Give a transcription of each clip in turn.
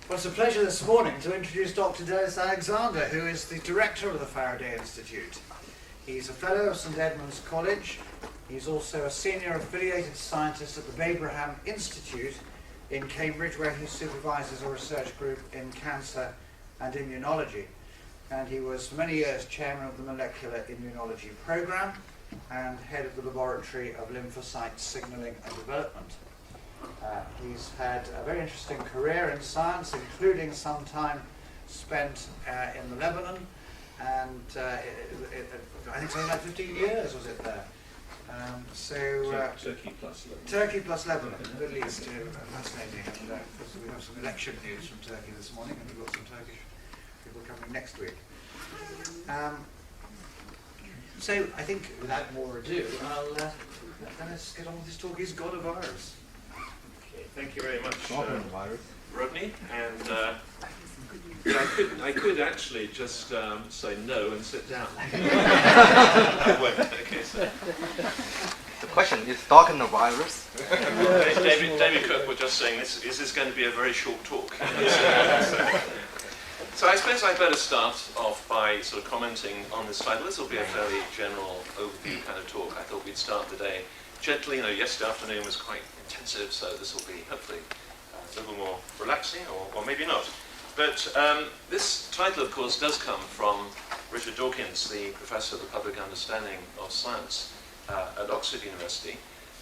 Well, it's a pleasure this morning to introduce Dr Denis Alexander, who is the director of the Faraday Institute. He's a fellow of St Edmund's College. He's also a senior affiliated scientist at the Babraham Institute in Cambridge, where he supervises a research group in cancer and immunology. And he was for many years chairman of the molecular immunology program and head of the laboratory of lymphocyte signaling and development. He's had a very interesting career in science, including some time spent in the Lebanon, and I think something like 15 years was it there. Turkey plus Lebanon. Turkey plus Lebanon, the Middle East, fascinating. And we have some election news from Turkey this morning, and we've got some Turkish people coming next week. So I think, without more ado, I'll let Dennis get on with his talk. He's God of Virus. Thank you very much, Rodney. And I could actually just say no and sit down. I won't. Okay, so. The question is talking the virus. David Cook was just saying, is this going to be a very short talk? So I suppose I'd better start off by sort of commenting on this title. This will be a fairly general overview kind of talk. I thought we'd start the day gently. Yesterday afternoon was quite intensive, so this will be hopefully a little more relaxing, or maybe not. But this title, of course, does come from Richard Dawkins, the professor of the public understanding of science at Oxford University.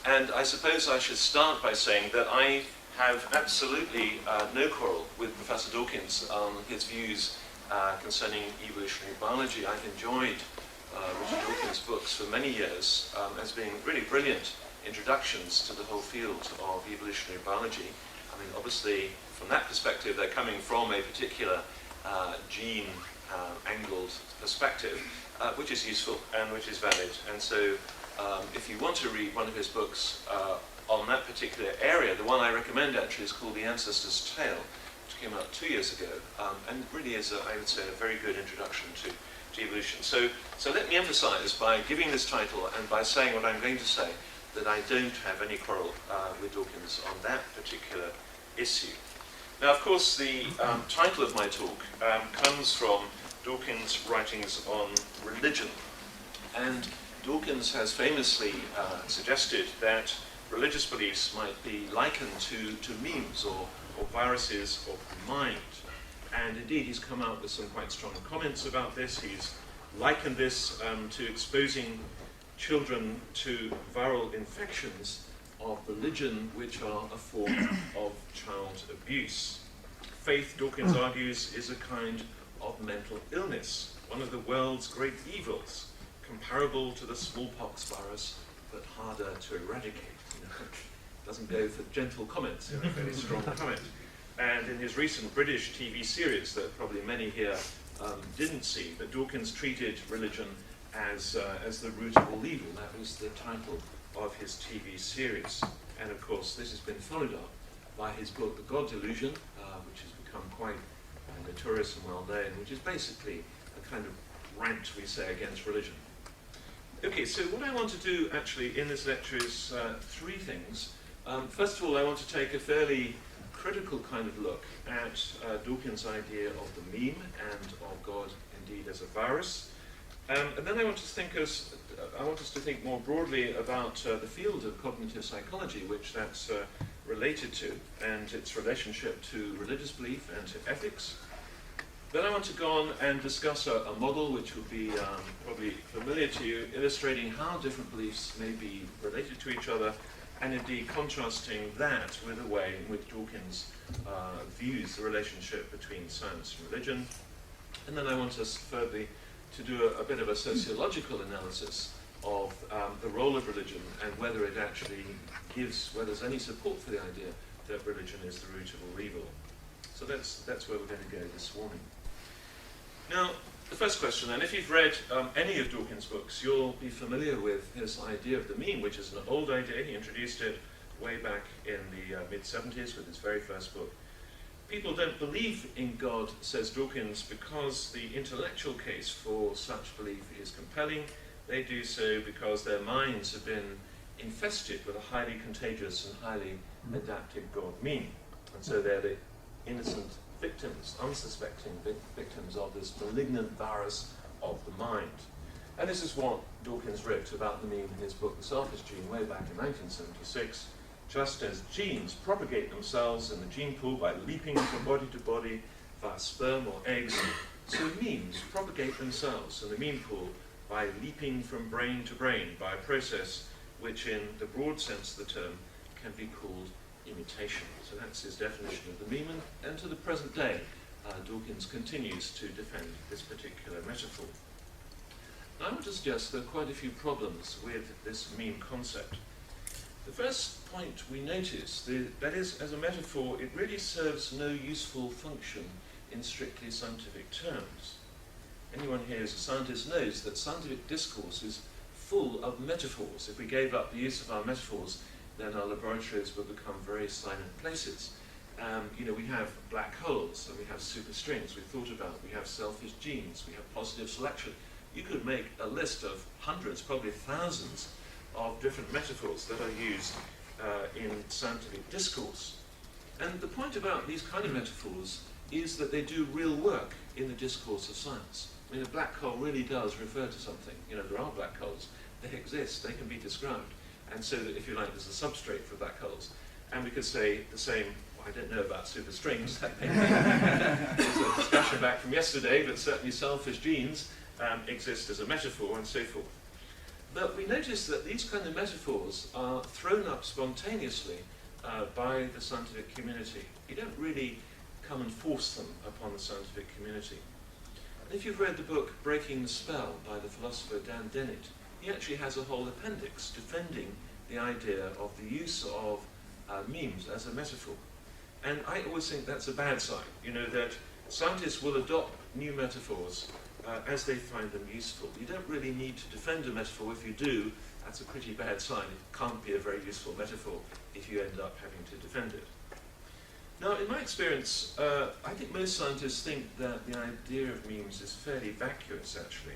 And I suppose I should start by saying that I have absolutely no quarrel with Professor Dawkins on his views concerning evolutionary biology. I've enjoyed Richard Dawkins' books for many years as being really brilliant introductions to the whole field of evolutionary biology. I mean, obviously, from that perspective, they're coming from a particular gene-angled perspective, which is useful and which is valid. And so, if you want to read one of his books on that particular area, the one I recommend actually is called The Ancestor's Tale, which came out 2 years ago, and really is, I would say, a very good introduction to evolution. So let me emphasize by giving this title and by saying what I'm going to say, that I don't have any quarrel with Dawkins on that particular issue. Now, of course, the title of my talk comes from Dawkins' writings on religion. And Dawkins has famously suggested that religious beliefs might be likened to memes or viruses of the mind. And indeed, he's come out with some quite strong comments about this. He's likened this to exposing children to viral infections of religion, which are a form of child abuse. Faith, Dawkins argues, is a kind of mental illness, one of the world's great evils, comparable to the smallpox virus, but harder to eradicate. Doesn't go for gentle comments, a very strong comment. And in his recent British TV series that probably many here didn't see, but Dawkins treated religion as the root of all evil. That was the title of his TV series. And of course, this has been followed up by his book, The God Delusion, which has become quite notorious and well known, which is basically a kind of rant, we say, against religion. Okay, so what I want to do actually in this lecture is three things. First of all, I want to take a fairly critical kind of look at Dawkins' idea of the meme and of God indeed as a virus. And then I want us to think more broadly about the field of cognitive psychology, which that's related to, and its relationship to religious belief and to ethics. Then I want to go on and discuss a model which will be probably familiar to you, illustrating how different beliefs may be related to each other, and indeed contrasting that with the way in which Dawkins views the relationship between science and religion. And then I want us thirdly to do a bit of a sociological analysis of the role of religion and whether it actually whether there's any support for the idea that religion is the root of all evil. So that's where we're going to go this morning. Now, the first question, and if you've read any of Dawkins' books, you'll be familiar with his idea of the meme, which is an old idea. He introduced it way back in the mid-70s with his very first book. People don't believe in God, says Dawkins, because the intellectual case for such belief is compelling. They do so because their minds have been infested with a highly contagious and highly adaptive God meme. And so they're the innocent victims, unsuspecting victims of this malignant virus of the mind. And this is what Dawkins wrote about the meme in his book, The Selfish Gene, way back in 1976. Just as genes propagate themselves in the gene pool by leaping from body to body via sperm or eggs, so memes propagate themselves in the meme pool by leaping from brain to brain by a process which, in the broad sense of the term, can be called imitation. So that's his definition of the meme, and to the present day, Dawkins continues to defend this particular metaphor. Now, I want to suggest there are quite a few problems with this meme concept. The first point we notice, that is, as a metaphor, it really serves no useful function in strictly scientific terms. Anyone here who's a scientist knows that scientific discourse is full of metaphors. If we gave up the use of our metaphors, then our laboratories would become very silent places. We have black holes, and we have superstrings we've thought about, we have selfish genes, we have positive selection. You could make a list of hundreds, probably thousands, of different metaphors that are used in scientific discourse. And the point about these kind of metaphors is that they do real work in the discourse of science. I mean, a black hole really does refer to something. There are black holes. They exist. They can be described. And so, that, if you like, there's a substrate for black holes. And we could say the same, well, I don't know about superstrings. There's a discussion back from yesterday, but certainly selfish genes exist as a metaphor and so forth. But we notice that these kind of metaphors are thrown up spontaneously by the scientific community. You don't really come and force them upon the scientific community. And if you've read the book Breaking the Spell by the philosopher Dan Dennett, he actually has a whole appendix defending the idea of the use of memes as a metaphor. And I always think that's a bad sign, that scientists will adopt new metaphors as they find them useful. You don't really need to defend a metaphor. If you do, that's a pretty bad sign. It can't be a very useful metaphor if you end up having to defend it. Now, in my experience, I think most scientists think that the idea of memes is fairly vacuous, actually.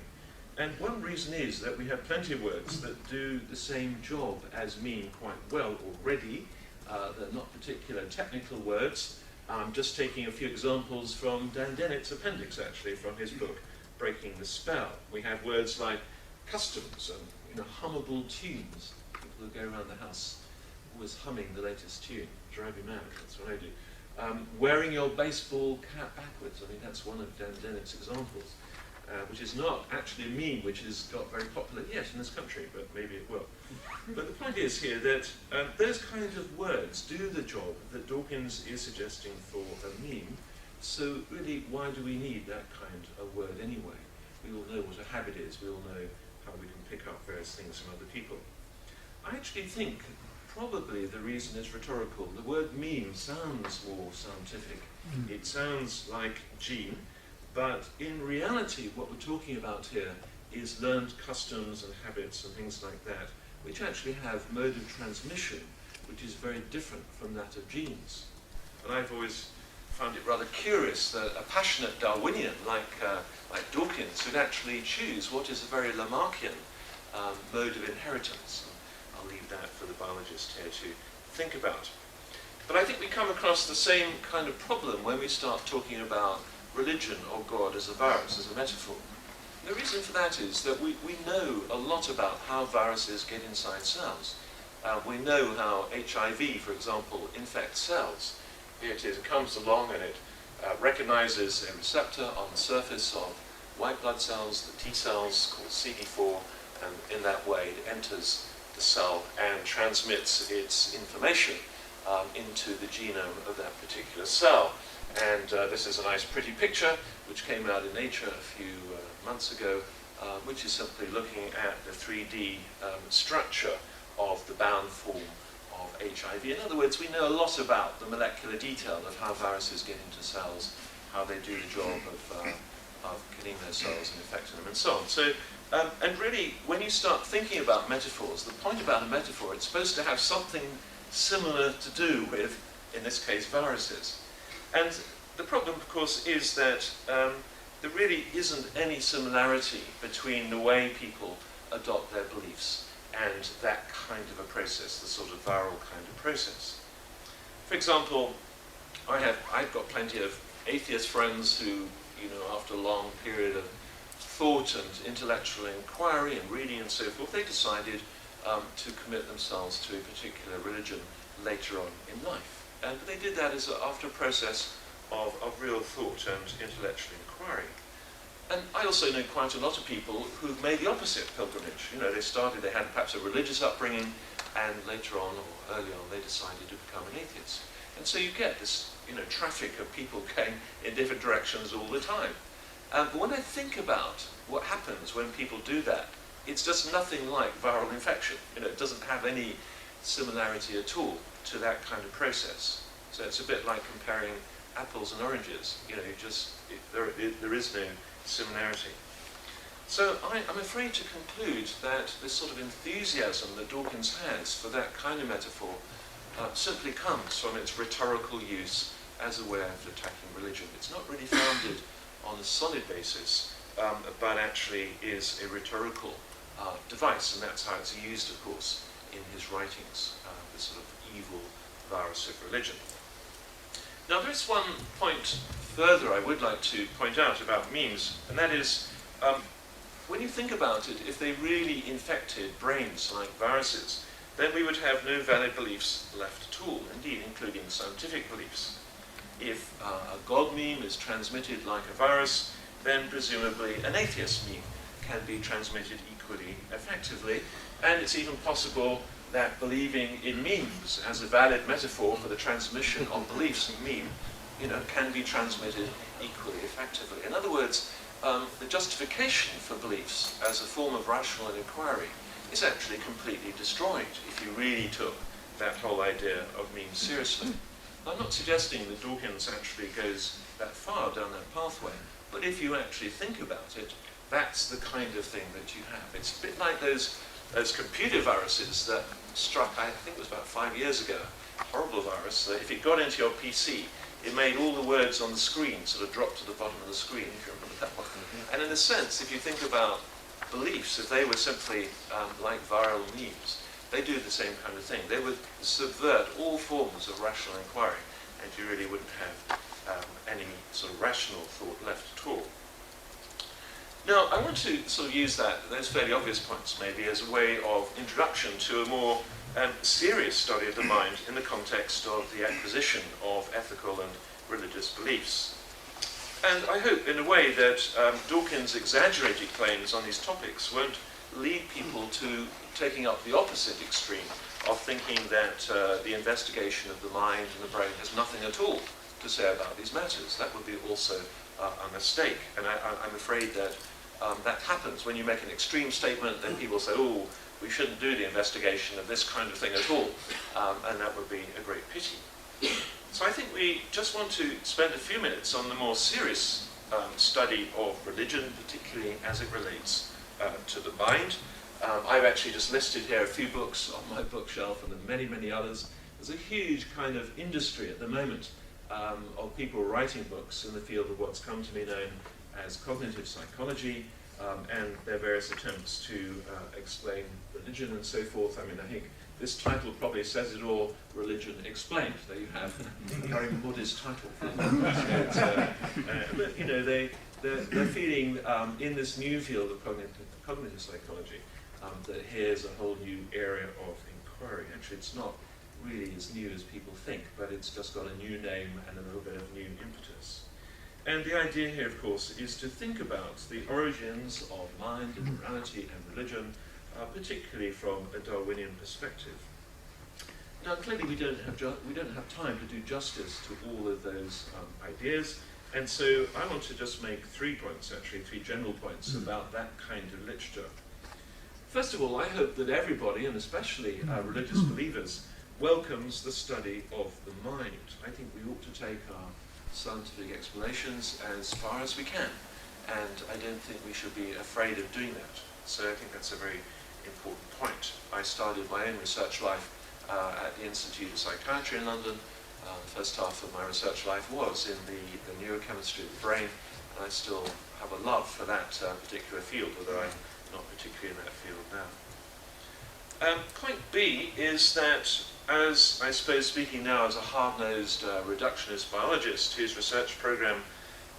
And one reason is that we have plenty of words that do the same job as meme quite well already. They're not particular technical words. I'm just taking a few examples from Dan Dennett's appendix, actually, from his book, Breaking the Spell. We have words like customs and hummable tunes. People who go around the house always humming the latest tune. Drive you mad, that's what I do. Wearing your baseball cap backwards. I mean, that's one of Dan Dennett's examples, which is not actually a meme which has got very popular yet in this country, but maybe it will. But the point is here that those kinds of words do the job that Dawkins is suggesting for a meme. So really, why do we need that kind of word anyway? We all know what a habit is. We all know how we can pick up various things from other people. I actually think probably the reason is rhetorical. The word meme sounds more scientific. It sounds like gene, but in reality what we're talking about here is learned customs and habits and things like that, which actually have mode of transmission which is very different from that of genes. And I've always found it rather curious that a passionate Darwinian like Dawkins would actually choose what is a very Lamarckian mode of inheritance. I'll leave that for the biologist here to think about. But I think we come across the same kind of problem when we start talking about religion or God as a virus, as a metaphor. The reason for that is that we know a lot about how viruses get inside cells. We know how HIV, for example, infects cells. Here it is, it comes along and it recognizes a receptor on the surface of white blood cells, the T cells called CD4, and in that way it enters the cell and transmits its information into the genome of that particular cell. And this is a nice pretty picture which came out in Nature a few months ago, which is simply looking at the 3D structure of the bound form of HIV. In other words, we know a lot about the molecular detail of how viruses get into cells, how they do the job of killing those cells and infecting them, and so on. So, and really, when you start thinking about metaphors, the point about a metaphor, it's supposed to have something similar to do with, in this case, viruses. And the problem, of course, is that there really isn't any similarity between the way people adopt their beliefs and that kind of a process, the sort of viral kind of process. For example, I've got plenty of atheist friends who, after a long period of thought and intellectual inquiry and reading and so forth, they decided to commit themselves to a particular religion later on in life. And they did that after a process of real thought and intellectual inquiry. And I also know quite a lot of people who've made the opposite pilgrimage. They had perhaps a religious upbringing, and later on, or early on, they decided to become an atheist. And so you get this, traffic of people going in different directions all the time. But when I think about what happens when people do that, it's just nothing like viral infection. It doesn't have any similarity at all to that kind of process. So it's a bit like comparing apples and oranges. There is no similarity. So I'm afraid to conclude that this sort of enthusiasm that Dawkins has for that kind of metaphor simply comes from its rhetorical use as a way of attacking religion. It's not really founded on a solid basis, but actually is a rhetorical device, and that's how it's used, of course, in his writings, this sort of evil virus of religion. Now, there's one point further I would like to point out about memes, and that is, when you think about it, if they really infected brains like viruses, then we would have no valid beliefs left at all, indeed, including scientific beliefs. If a God meme is transmitted like a virus, then presumably an atheist meme can be transmitted equally effectively, and it's even possible that believing in memes as a valid metaphor for the transmission of beliefs in meme, can be transmitted equally effectively. In other words, the justification for beliefs as a form of rational inquiry is actually completely destroyed if you really took that whole idea of memes seriously. I'm not suggesting that Dawkins actually goes that far down that pathway, but if you actually think about it, that's the kind of thing that you have. It's a bit like those computer viruses that struck, I think it was about 5 years ago, a horrible virus that if it got into your PC, it made all the words on the screen sort of drop to the bottom of the screen, if you remember that one. And in a sense, if you think about beliefs, if they were simply like viral memes, they do the same kind of thing. They would subvert all forms of rational inquiry, and you really wouldn't have any sort of rational thought left at all. Now, I want to sort of use those fairly obvious points maybe as a way of introduction to a more serious study of the mind in the context of the acquisition of ethical and religious beliefs. And I hope in a way that Dawkins' exaggerated claims on these topics won't lead people to taking up the opposite extreme of thinking that the investigation of the mind and the brain has nothing at all to say about these matters. That would be also a mistake. And I'm afraid that that happens when you make an extreme statement, then people say, oh, we shouldn't do the investigation of this kind of thing at all, and that would be a great pity. So I think we just want to spend a few minutes on the more serious study of religion, particularly as it relates to the mind. I've actually just listed here a few books on my bookshelf, and there are many, many others. There's a huge kind of industry at the moment of people writing books in the field of what's come to be known as cognitive psychology, and their various attempts to explain religion and so forth. I mean, I think this title probably says it all, Religion Explained. There you have a very modest title. But, they're feeling in this new field of cognitive psychology that here's a whole new area of inquiry. Actually, it's not really as new as people think, but it's just got a new name and a little bit of new impetus. And the idea here, of course, is to think about the origins of mind and morality and religion, particularly from a Darwinian perspective. Now, clearly, we don't have time to do justice to all of those ideas, and so I want to just make 3 points, actually, 3 general points about that kind of literature. First of all, I hope that everybody, and especially religious believers, welcomes the study of the mind. I think we ought to take our scientific explanations as far as we can, and I don't think we should be afraid of doing that. So I think that's a very important point. I started my own research life at the Institute of Psychiatry in London. The first half of my research life was in the neurochemistry of the brain, and I still have a love for that particular field, although I'm not particularly in that field now. Point B is that as I suppose speaking now as a hard-nosed reductionist biologist whose research program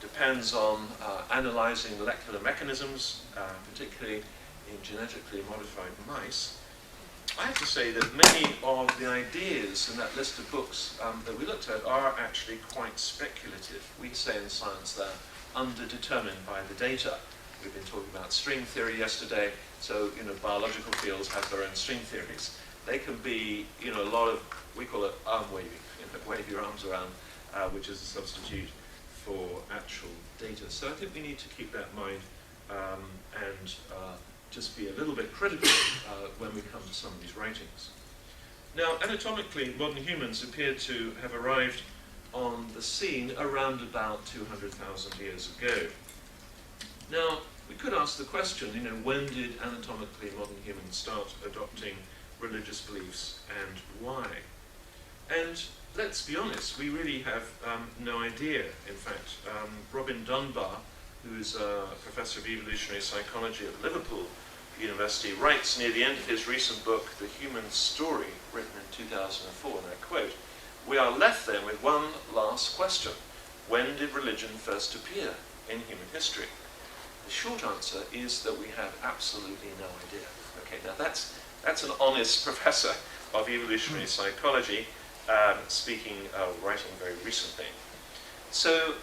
depends on analysing molecular mechanisms, particularly in genetically modified mice, I have to say that many of the ideas in that list of books that we looked at are actually quite speculative. We say in science they're underdetermined by the data. We've been talking about string theory yesterday, so biological fields have their own string theories. They can be a lot of, we call it arm waving, wave your arms around, which is a substitute for actual data. So I think we need to keep that in mind and just be a little bit critical when we come to some of these writings. Now, anatomically, modern humans appear to have arrived on the scene around about 200,000 years ago. Now, we could ask the question, when did anatomically modern humans start adopting religious beliefs and why? And let's be honest, we really have no idea. In fact, Robin Dunbar, who is a professor of evolutionary psychology at Liverpool University, writes near the end of his recent book, The Human Story, written in 2004, and I quote, "We are left then with one last question. When did religion first appear in human history?" The short answer is that we have absolutely no idea. Okay, now that's an honest professor of evolutionary psychology writing very recently. So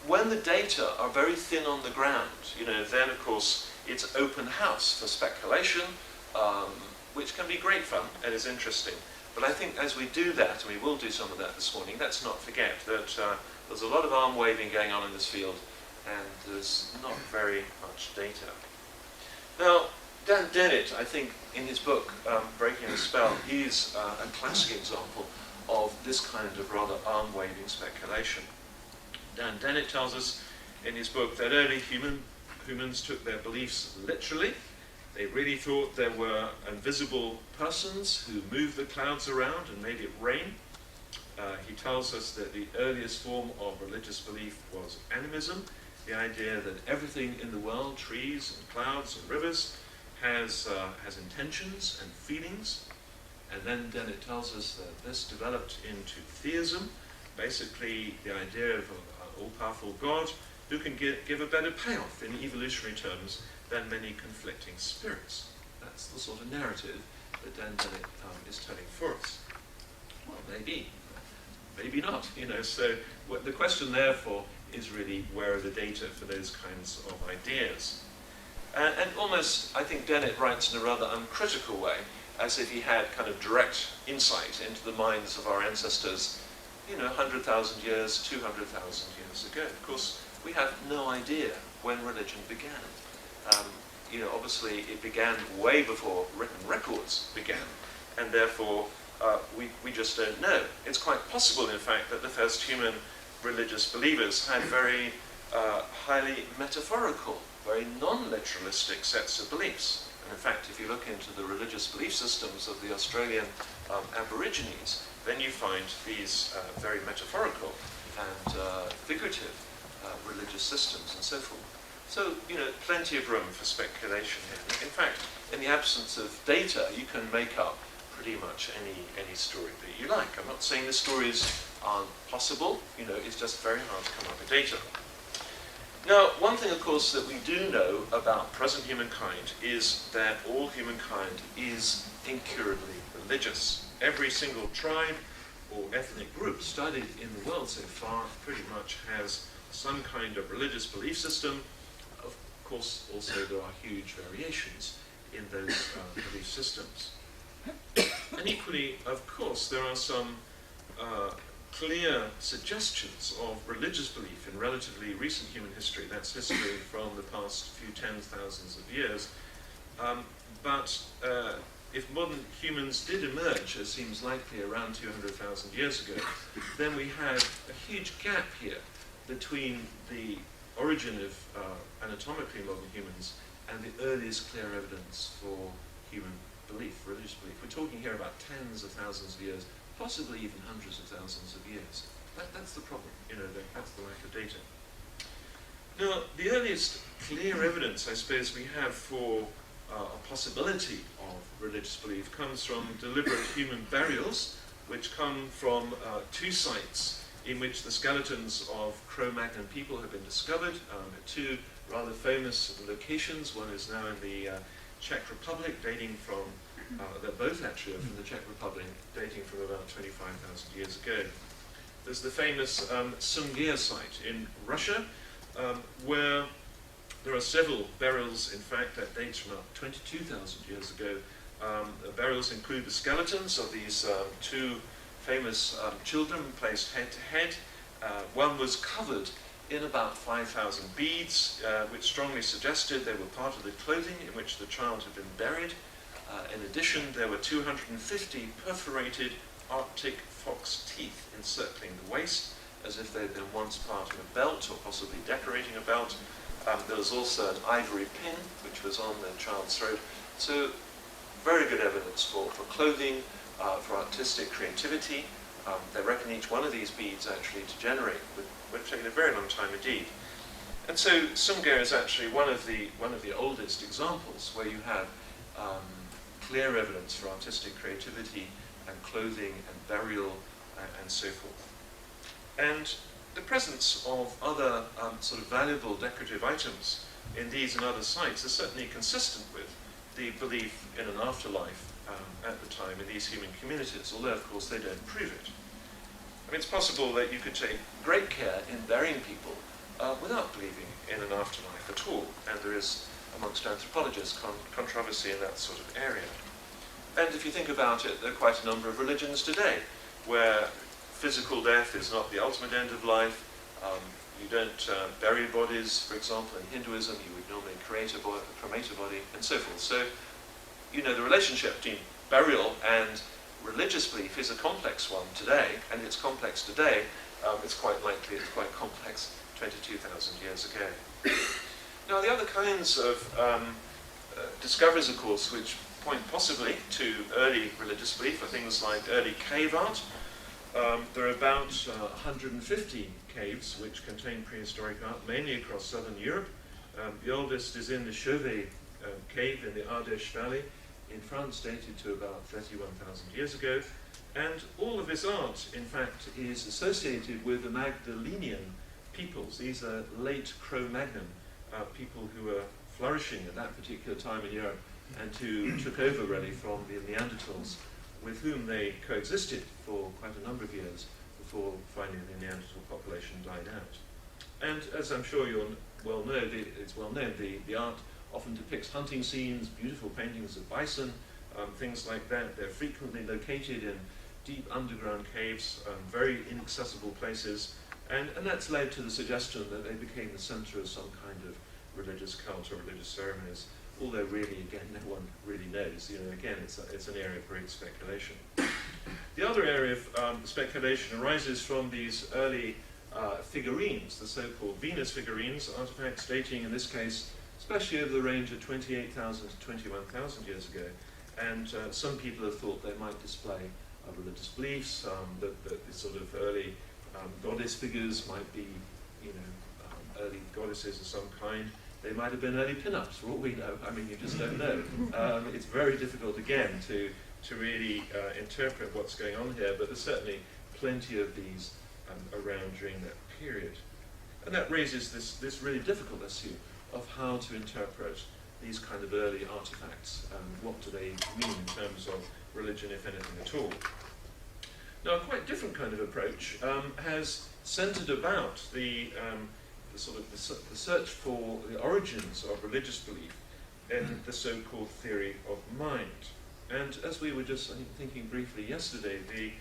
when the data are very thin on the ground, then of course it's open house for speculation, which can be great fun and is interesting. But I think as we do that, and we will do some of that this morning, let's not forget that there's a lot of arm waving going on in this field, and there's not very much data. Now, Dan Dennett, I think, in his book, Breaking the Spell, he's a classic example of this kind of rather arm-waving speculation. Dan Dennett tells us in his book that early humans took their beliefs literally. They really thought there were invisible persons who moved the clouds around and made it rain. He tells us that the earliest form of religious belief was animism, the idea that everything in the world, trees and clouds and rivers, has intentions and feelings. And then Dennett tells us that this developed into theism, basically the idea of an all-powerful God who can give a better payoff in evolutionary terms than many conflicting spirits. That's the sort of narrative that Dan Dennett is telling for us. Well, maybe not, So the question therefore is really, where are the data for those kinds of ideas? And almost, I think Dennett writes in a rather uncritical way, as if he had kind of direct insight into the minds of our ancestors, 100,000 years, 200,000 years ago. Of course, we have no idea when religion began. Obviously it began way before written records began, and therefore we just don't know. It's quite possible, in fact, that the first human religious believers had very highly metaphorical, very non-literalistic sets of beliefs. And in fact, if you look into the religious belief systems of the Australian Aborigines, then you find these very metaphorical and figurative religious systems and so forth. So, plenty of room for speculation here. In fact, in the absence of data, you can make up pretty much any story that you like. I'm not saying the stories aren't possible, it's just very hard to come up with data. Now, one thing, of course, that we do know about present humankind is that all humankind is incurably religious. Every single tribe or ethnic group studied in the world so far pretty much has some kind of religious belief system. Of course, also there are huge variations in those belief systems. And equally, of course, there are some clear suggestions of religious belief in relatively recent human history. That's history from the past few tens, thousands of years. But if modern humans did emerge, as seems likely, around 200,000 years ago, then we have a huge gap here between the origin of anatomically modern humans and the earliest clear evidence for human belief, religious belief. We're talking here about tens of thousands of years, possibly even hundreds of thousands of years. That's the problem, that's the lack of data. Now, the earliest clear evidence, I suppose, we have for a possibility of religious belief comes from deliberate human burials which come from two sites in which the skeletons of Cro-Magnon people have been discovered, at two rather famous locations. One is now in the Czech Republic, dating from, they're both actually from the Czech Republic, dating from about 25,000 years ago. There's the famous Sungir site in Russia, where there are several burials, in fact, that dates from about 22,000 years ago. The burials include the skeletons of these two famous children placed head to head. One was covered in about 5,000 beads, which strongly suggested they were part of the clothing in which the child had been buried. In addition, there were 250 perforated Arctic fox teeth encircling the waist, as if they'd been once part of a belt, or possibly decorating a belt. There was also an ivory pin, which was on the child's throat. So, very good evidence for clothing, for artistic creativity. They reckon each one of these beads actually to generate would take a very long time indeed. And so Sungir is actually one of the oldest examples where you have clear evidence for artistic creativity and clothing and burial and so forth. And the presence of other sort of valuable decorative items in these and other sites is certainly consistent with the belief in an afterlife at the time in these human communities, although of course they don't prove it. I mean, it's possible that you could take great care in burying people without believing in an afterlife at all, and there is, amongst anthropologists, controversy in that sort of area. And if you think about it, there are quite a number of religions today where physical death is not the ultimate end of life. You don't bury bodies, for example. In Hinduism, you would normally cremate a body, and so forth. So, you know, the relationship between burial and religious belief is a complex one today, and it's complex today. It's quite likely it's quite complex 22,000 years ago. Now, the other kinds of discoveries, of course, which point possibly to early religious belief are things like early cave art. There are about 150 caves which contain prehistoric art, mainly across southern Europe. The oldest is in the Chauvet cave in the Ardèche Valley in France, dated to about 31,000 years ago. And all of this art, in fact, is associated with the Magdalenian peoples. These are late Cro-Magnon people who were flourishing at that particular time in Europe and who took over really from the Neanderthals, with whom they coexisted for quite a number of years before finally the Neanderthal population died out. And as I'm sure you'll well know, it's well known, the art often depicts hunting scenes, beautiful paintings of bison, things like that. They're frequently located in deep underground caves, very inaccessible places, and that's led to the suggestion that they became the center of some kind of religious cult or religious ceremonies, although really, again, no one really knows. You know, again, it's an area of great speculation. The other area of speculation arises from these early figurines, the so-called Venus figurines, artifacts dating, in this case, especially over the range of 28,000 to 21,000 years ago. And some people have thought they might display religious beliefs, that the sort of early goddess figures might be, you know, early goddesses of some kind. They might have been early pin-ups, for all we know. I mean, you just don't know. It's very difficult, again, to really interpret what's going on here, but there's certainly plenty of these around during that period. And that raises this really difficult issue of how to interpret these kind of early artifacts. What do they mean in terms of religion, if anything at all? Now, a quite different kind of approach has centered about the search for the origins of religious belief in the so-called theory of mind. And as we were just thinking briefly yesterday, the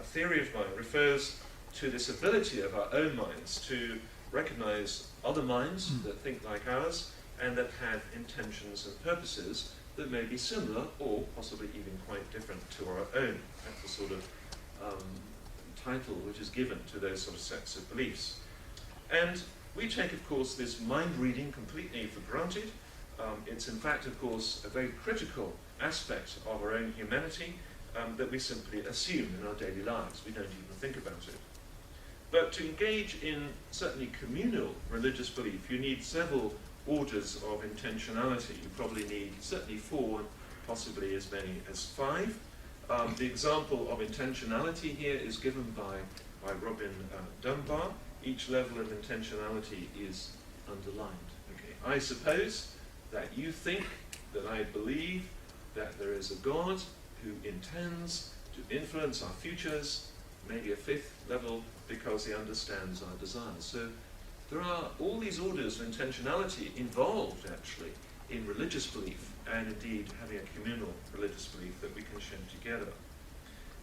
theory of mind refers to this ability of our own minds to recognize other minds that think like ours and that have intentions and purposes that may be similar or possibly even quite different to our own. That's the sort of title which is given to those sort of sets of beliefs. And we take, of course, this mind reading completely for granted. It's in fact, of course, a very critical aspect of our own humanity that we simply assume in our daily lives. We don't even think about it. But to engage in certainly communal religious belief, you need several orders of intentionality. You probably need certainly 4, and possibly as many as 5. The example of intentionality here is given by Robin Dunbar. Each level of intentionality is underlined. Okay. I suppose that you think that I believe that there is a God who intends to influence our futures, maybe a fifth level, because he understands our desires. So there are all these orders of intentionality involved, actually, in religious belief, and indeed having a communal religious belief that we can share together.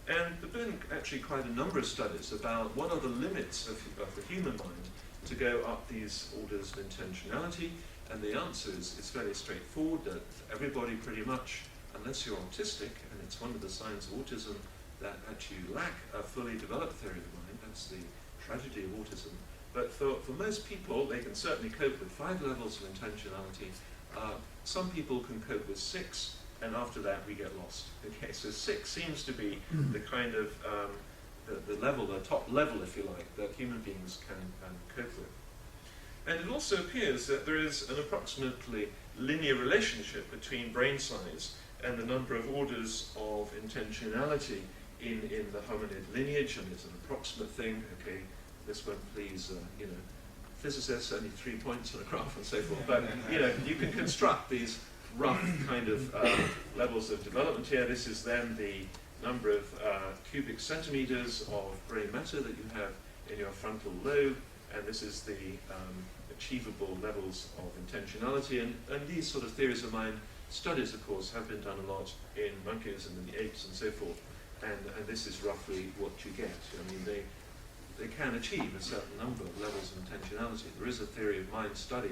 And there have been actually quite a number of studies about what are the limits of the human mind to go up these orders of intentionality, and the answer is fairly straightforward, that everybody pretty much, unless you're autistic, and it's one of the signs of autism that actually you lack a fully developed theory of mind, that's the tragedy of autism. But for most people, they can certainly cope with 5 levels of intentionality. Some people can cope with 6, and after that we get lost. Okay, so 6 seems to be the kind of the level, the top level, if you like, that human beings can cope with. And it also appears that there is an approximately linear relationship between brain size and the number of orders of intentionality in the hominid lineage, and it's an approximate thing. Okay, this won't please physicists, only 3 points on a graph and so forth, but you can construct these rough kind of levels of development here. This is then the number of cubic centimeters of grey matter that you have in your frontal lobe, and this is the achievable levels of intentionality. And these sort of theories of mind studies, of course, have been done a lot in monkeys and in the apes and so forth, and this is roughly what you get. I mean, they can achieve a certain number of levels of intentionality. There is a theory of mind study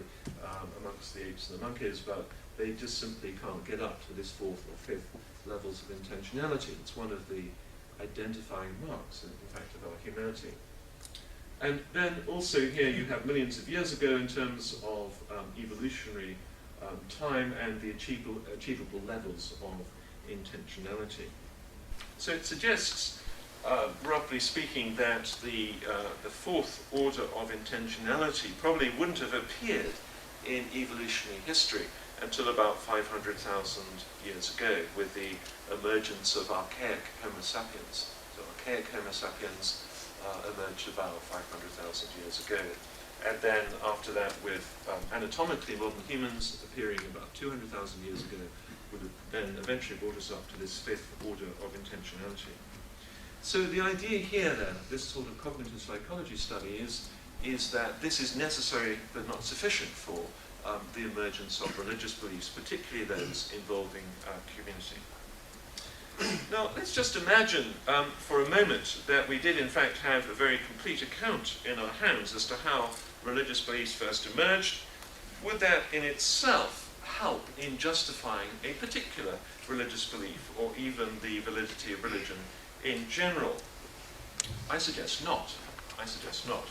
amongst the apes and the monkeys, but they just simply can't get up to this 4th or 5th levels of intentionality. It's one of the identifying marks, in fact, of our humanity. And then also here you have millions of years ago in terms of evolutionary time and the achievable levels of intentionality. So it suggests, roughly speaking, that the 4th order of intentionality probably wouldn't have appeared in evolutionary history until about 500,000 years ago, with the emergence of archaic Homo sapiens. So archaic Homo sapiens emerged about 500,000 years ago. And then after that, with anatomically modern humans appearing about 200,000 years ago, would have then eventually brought us up to this 5th order of intentionality. So the idea here then, this sort of cognitive psychology study, is that this is necessary but not sufficient for the emergence of religious beliefs, particularly those involving community. Now, let's just imagine for a moment that we did in fact have a very complete account in our hands as to how religious beliefs first emerged. Would that in itself help in justifying a particular religious belief, or even the validity of religion in general? I suggest not. I suggest not.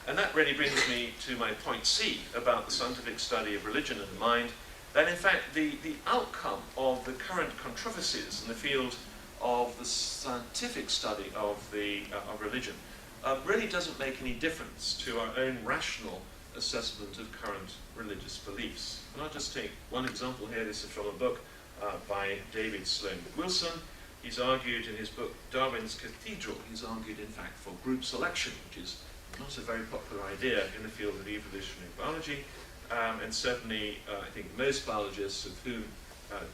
And that really brings me to my point C about the scientific study of religion and the mind, that in fact the outcome of the current controversies in the field of the scientific study of religion really doesn't make any difference to our own rational assessment of current religious beliefs. And I'll just take one example here. This is from a book by David Sloan Wilson. He's argued in his book Darwin's Cathedral, he's argued in fact for group selection, which is not a very popular idea in the field of evolutionary biology, and certainly I think most biologists, of whom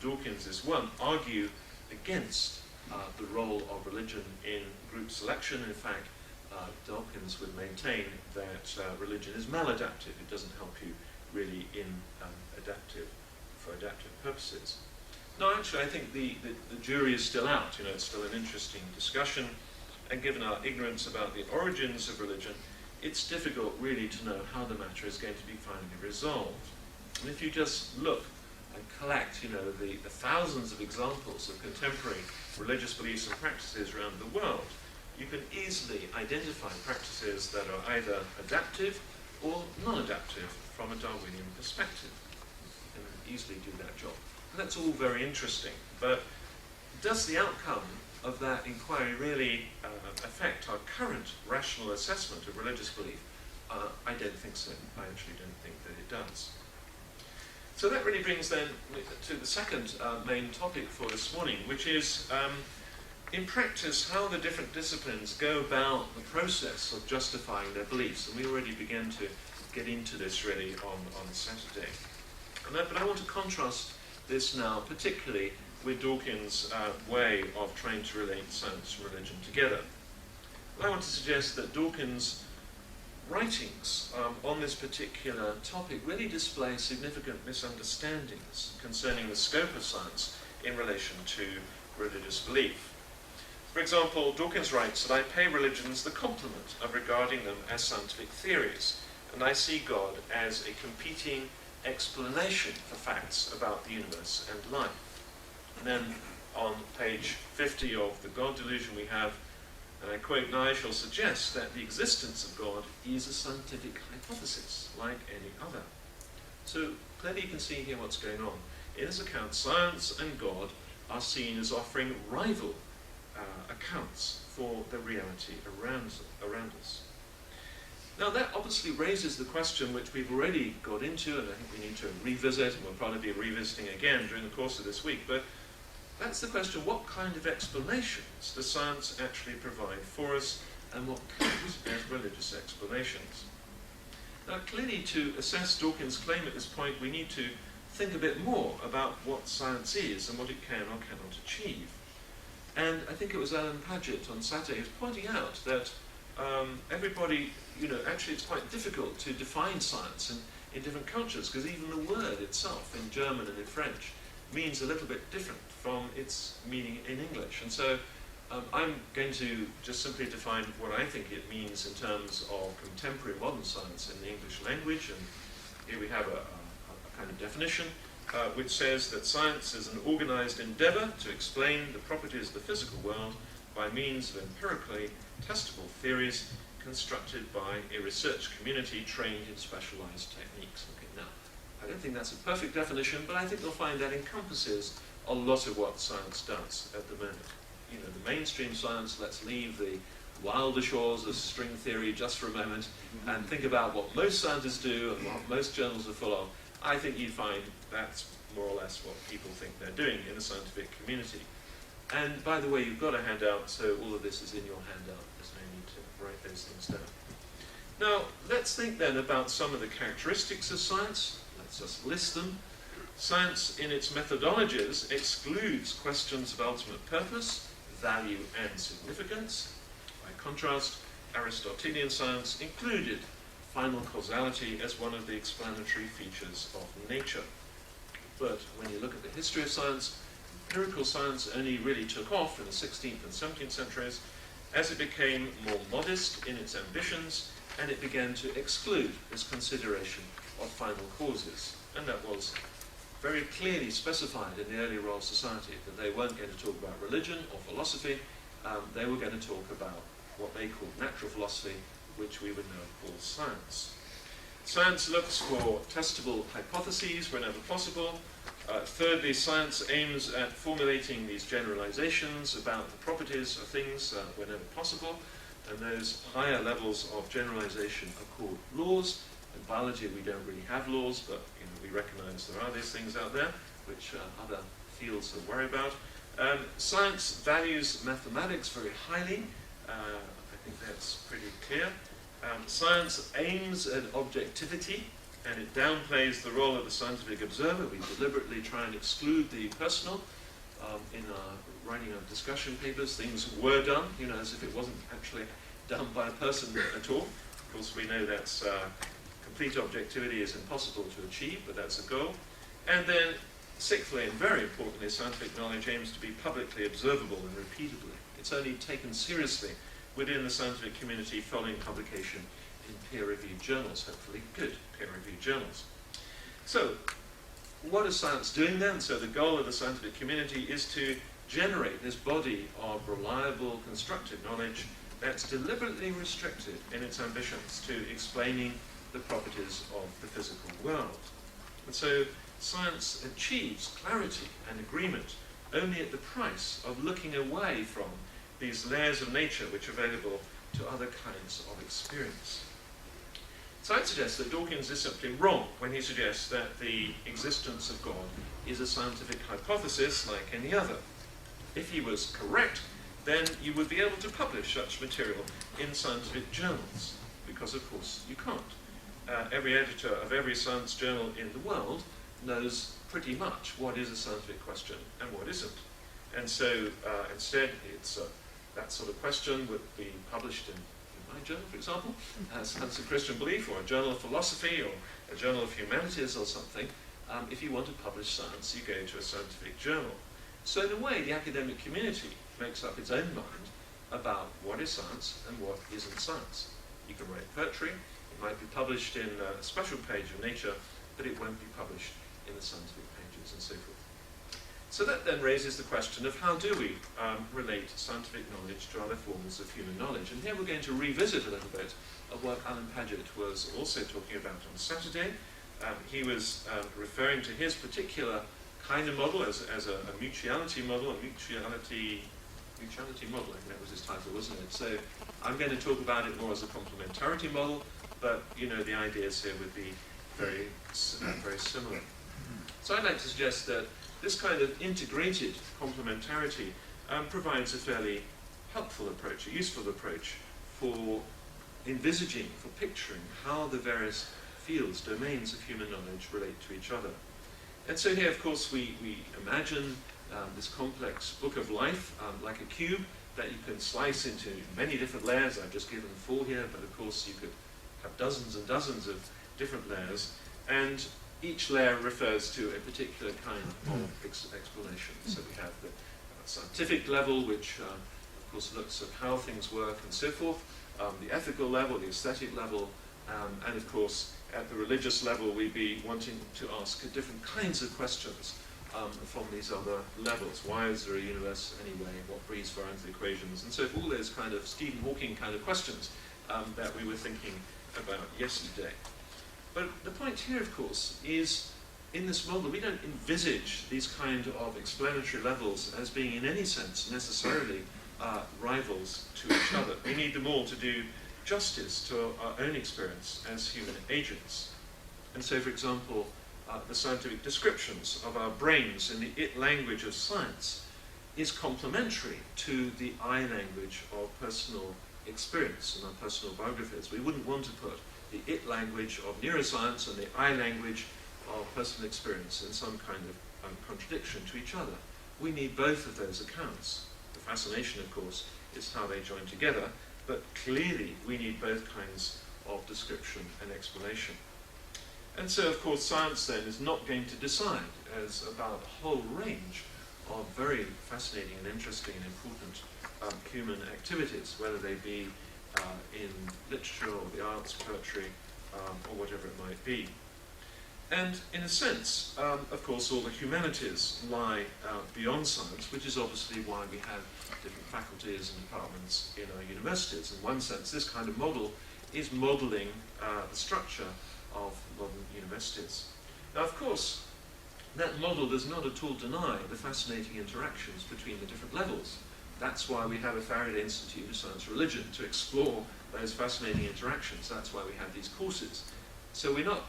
Dawkins is one, argue against the role of religion in group selection. In fact, Dawkins would maintain that religion is maladaptive. It doesn't help you really in for adaptive purposes. No, actually, I think the jury is still out. It's still an interesting discussion, and given our ignorance about the origins of religion, it's difficult really to know how the matter is going to be finally resolved. And if you just look and collect, the thousands of examples of contemporary religious beliefs and practices around the world, you can easily identify practices that are either adaptive or non-adaptive from a Darwinian perspective. You can easily do that job. And that's all very interesting, but does the outcome of that inquiry really affect our current rational assessment of religious belief? I don't think so. I actually don't think that it does. So that really brings then to the second main topic for this morning, which is in practice, how the different disciplines go about the process of justifying their beliefs. And we already began to get into this really on Saturday. But I want to contrast this now, particularly with Dawkins' way of trying to relate science and religion together. I want to suggest that Dawkins' writings on this particular topic really display significant misunderstandings concerning the scope of science in relation to religious belief. For example, Dawkins writes that I pay religions the compliment of regarding them as scientific theories, and I see God as a competing explanation for facts about the universe and life. And then on page 50 of The God Delusion we have, and I quote, "Now I shall suggest that the existence of God is a scientific hypothesis, like any other." So clearly you can see here what's going on. In this account, science and God are seen as offering rival accounts for the reality around us. Now that obviously raises the question which we've already got into, and I think we need to revisit, and we'll probably be revisiting again during the course of this week, but that's the question: what kind of explanations does science actually provide for us, and what counts as religious explanations? Now clearly, to assess Dawkins' claim at this point, we need to think a bit more about what science is and what it can or cannot achieve. And I think it was Alan Paget on Saturday who was pointing out that everybody, actually it's quite difficult to define science in different cultures, because even the word itself in German and in French means a little bit different from its meaning in English. And so I'm going to just simply define what I think it means in terms of contemporary modern science in the English language. And here we have a kind of definition which says that science is an organized endeavor to explain the properties of the physical world by means of empirically testable theories constructed by a research community trained in specialized techniques. Okay, now, I don't think that's a perfect definition, but I think you'll find that encompasses a lot of what science does at the moment. The mainstream science, let's leave the wilder shores of string theory just for a moment and think about what most scientists do and what most journals are full of. I think you'd find that's more or less what people think they're doing in the scientific community. And by the way, you've got a handout, so all of this is in your handout. There's no need to write those things down. Now, let's think then about some of the characteristics of science. Let's just list them. Science, in its methodologies, excludes questions of ultimate purpose, value, and significance. By contrast, Aristotelian science included final causality as one of the explanatory features of nature. But when you look at the history of science, empirical science only really took off in the 16th and 17th centuries as it became more modest in its ambitions, and it began to exclude this consideration of final causes. And that was very clearly specified in the early Royal Society, that they weren't going to talk about religion or philosophy, they were going to talk about what they called natural philosophy, which we would now call science. Science looks for testable hypotheses whenever possible. Thirdly, science aims at formulating these generalizations about the properties of things whenever possible, and those higher levels of generalization are called laws. In biology we don't really have laws, but we recognize there are these things out there which other fields worry about. Science values mathematics very highly. I think that's pretty clear. Science aims at objectivity, and it downplays the role of the scientific observer. We deliberately try and exclude the personal. In our writing of discussion papers, things were done, as if it wasn't actually done by a person at all. Of course, we know that's complete objectivity is impossible to achieve, but that's a goal. And then, sixthly, and very importantly, scientific knowledge aims to be publicly observable and repeatably. It's only taken seriously within the scientific community following publication in peer-reviewed journals, hopefully good peer-reviewed journals. So, what is science doing then? So the goal of the scientific community is to generate this body of reliable, constructed knowledge that's deliberately restricted in its ambitions to explaining the properties of the physical world. And so science achieves clarity and agreement only at the price of looking away from these layers of nature which are available to other kinds of experience. So I'd suggest that Dawkins is simply wrong when he suggests that the existence of God is a scientific hypothesis like any other. If he was correct, then you would be able to publish such material in scientific journals, because of course you can't. Every editor of every science journal in the world knows pretty much what is a scientific question and what isn't. And so instead, it's that sort of question would be published in my journal, for example, Science and Christian Belief, or a journal of philosophy, or a journal of humanities or something. If you want to publish science, you go to a scientific journal. So in a way, the academic community makes up its own mind about what is science and what isn't science. You can write poetry, it might be published in a special page of Nature, but it won't be published in the scientific pages and so forth. So that then raises the question of how do we relate scientific knowledge to other forms of human knowledge. And here we're going to revisit a little bit of what Alan Paget was also talking about on Saturday. He was referring to his particular kind of model as a mutuality model, model, I think that was his title, wasn't it? So I'm going to talk about it more as a complementarity model, but you know the ideas here would be very similar. So I'd like to suggest that this kind of integrated complementarity provides a fairly helpful approach, a useful approach for envisaging, for picturing how the various fields, domains of human knowledge relate to each other. And so here, of course, we imagine this complex book of life like a cube that you can slice into many different layers. I've just given 4 here, but of course you could have dozens and dozens of different layers. And each layer refers to a particular kind of explanation. So we have the scientific level, which of course looks at how things work and so forth, the ethical level, the aesthetic level, and of course at the religious level we'd be wanting to ask different kinds of questions from these other levels. Why is there a universe anyway? What breeds Feynman's equations? And so forth, all those kind of Stephen Hawking kind of questions that we were thinking about yesterday. But the point here, of course, is in this model we don't envisage these kind of explanatory levels as being in any sense necessarily rivals to each other. We need them all to do justice to our own experience as human agents. And so, for example, the scientific descriptions of our brains in the it language of science is complementary to the I language of personal experience in our personal biographies. We wouldn't want to put the it language of neuroscience and the I language of personal experience in some kind of contradiction to each other. We need both of those accounts. The fascination, of course, is how they join together, but clearly we need both kinds of description and explanation. And so, of course, science then is not going to decide as about a whole range of very fascinating and interesting and important human activities, whether they be in literature or the arts, poetry, or whatever it might be. And in a sense, of course, all the humanities lie beyond science, which is obviously why we have different faculties and departments in our universities. In one sense, this kind of model is modelling the structure of modern universities. Now, of course, that model does not at all deny the fascinating interactions between the different levels. That's why we have a Faraday Institute of Science and Religion, to explore those fascinating interactions. That's why we have these courses. So we're not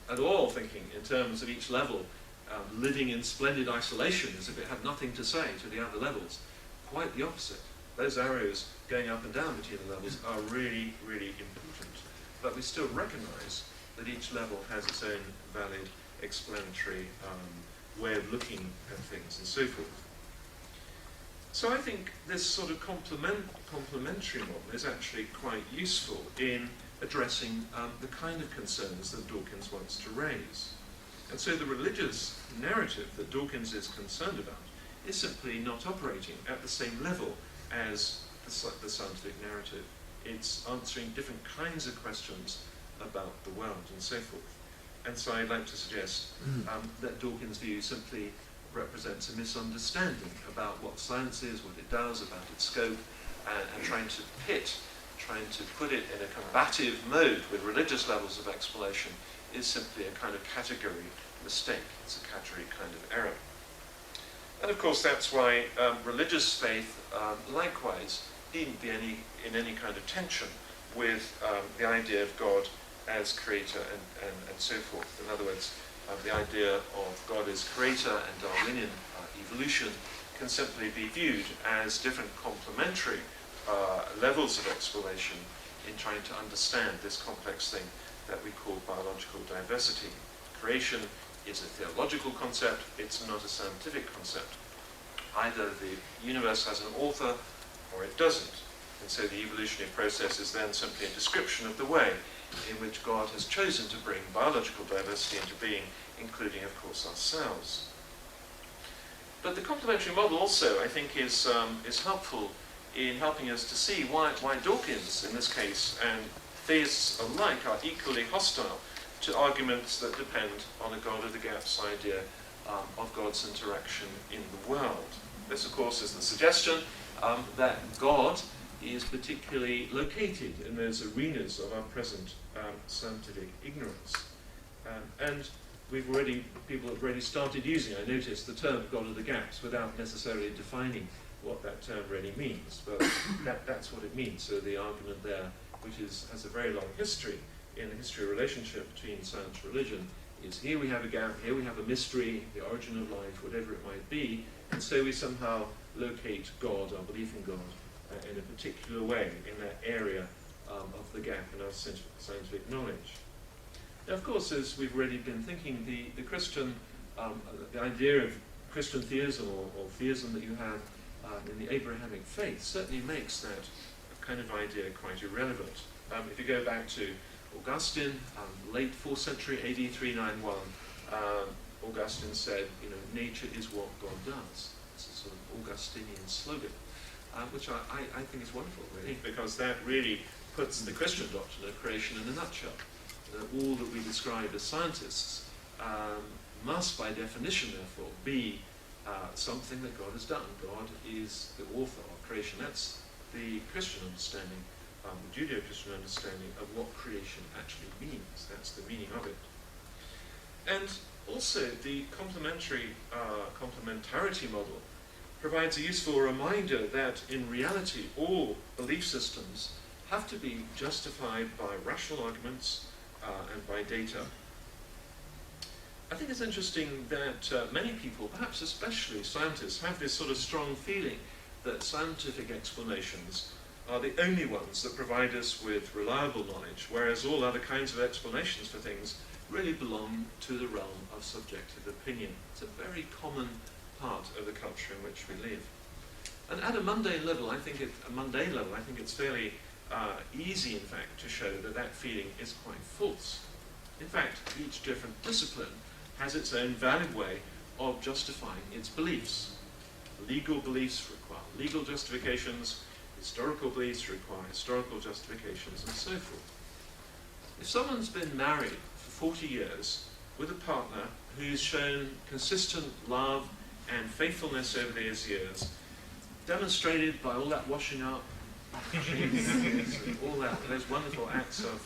at all thinking in terms of each level living in splendid isolation as if it had nothing to say to the other levels. Quite the opposite. Those arrows going up and down between the levels are really, really important. But we still recognize that each level has its own valid explanatory way of looking at things and so forth. So I think this sort of complementary model is actually quite useful in addressing the kind of concerns that Dawkins wants to raise. And so the religious narrative that Dawkins is concerned about is simply not operating at the same level as the scientific narrative. It's answering different kinds of questions about the world and so forth. And so I'd like to suggest that Dawkins' view simply represents a misunderstanding about what science is, what it does, about its scope, and trying to put it in a combative mode with religious levels of explanation is simply a kind of category mistake. It's a category kind of error. And of course that's why religious faith likewise needn't be in any kind of tension with the idea of God as creator and so forth. In other words, the idea of God as creator and Darwinian evolution can simply be viewed as different complementary levels of explanation in trying to understand this complex thing that we call biological diversity. Creation is a theological concept, it's not a scientific concept. Either the universe has an author or it doesn't. And so the evolutionary process is then simply a description of the way in which God has chosen to bring biological diversity into being, including, of course, ourselves. But the complementary model also, I think, is helpful in helping us to see why Dawkins, in this case, and theists alike are equally hostile to arguments that depend on a God of the gaps idea of God's interaction in the world. This, of course, is the suggestion that God is particularly located in those arenas of our present scientific ignorance. And people have already started using, I noticed, the term God of the gaps without necessarily defining what that term really means. But that's what it means. So the argument there, which has a very long history in the history of relationship between science and religion, is here we have a gap, here we have a mystery, the origin of life, whatever it might be, and so we somehow locate God, our belief in God, in a particular way in that area of the gap in our scientific knowledge. Now, of course, as we've already been thinking, the Christian, the idea of Christian theism or theism that you have in the Abrahamic faith certainly makes that kind of idea quite irrelevant. If you go back to Augustine, late 4th century, AD 391, Augustine said, nature is what God does. It's a sort of Augustinian slogan, which I think is wonderful, really, because that really puts the Christian doctrine of creation in a nutshell. All that we describe as scientists must, by definition, therefore, be something that God has done. God is the author of creation. That's the Christian understanding, the Judeo-Christian understanding of what creation actually means. That's the meaning of it. And also, the complementarity model provides a useful reminder that, in reality, all belief systems have to be justified by rational arguments and by data. I think it's interesting that many people, perhaps especially scientists, have this sort of strong feeling that scientific explanations are the only ones that provide us with reliable knowledge, whereas all other kinds of explanations for things really belong to the realm of subjective opinion. It's a very common part of the culture in which we live. And at a mundane level, I think it's fairly easy, in fact, to show that that feeling is quite false. In fact, each different discipline has its own valid way of justifying its beliefs. Legal beliefs require legal justifications, historical beliefs require historical justifications, and so forth. If someone's been married for 40 years with a partner who's shown consistent love and faithfulness over these years, demonstrated by all that washing up, all those wonderful acts of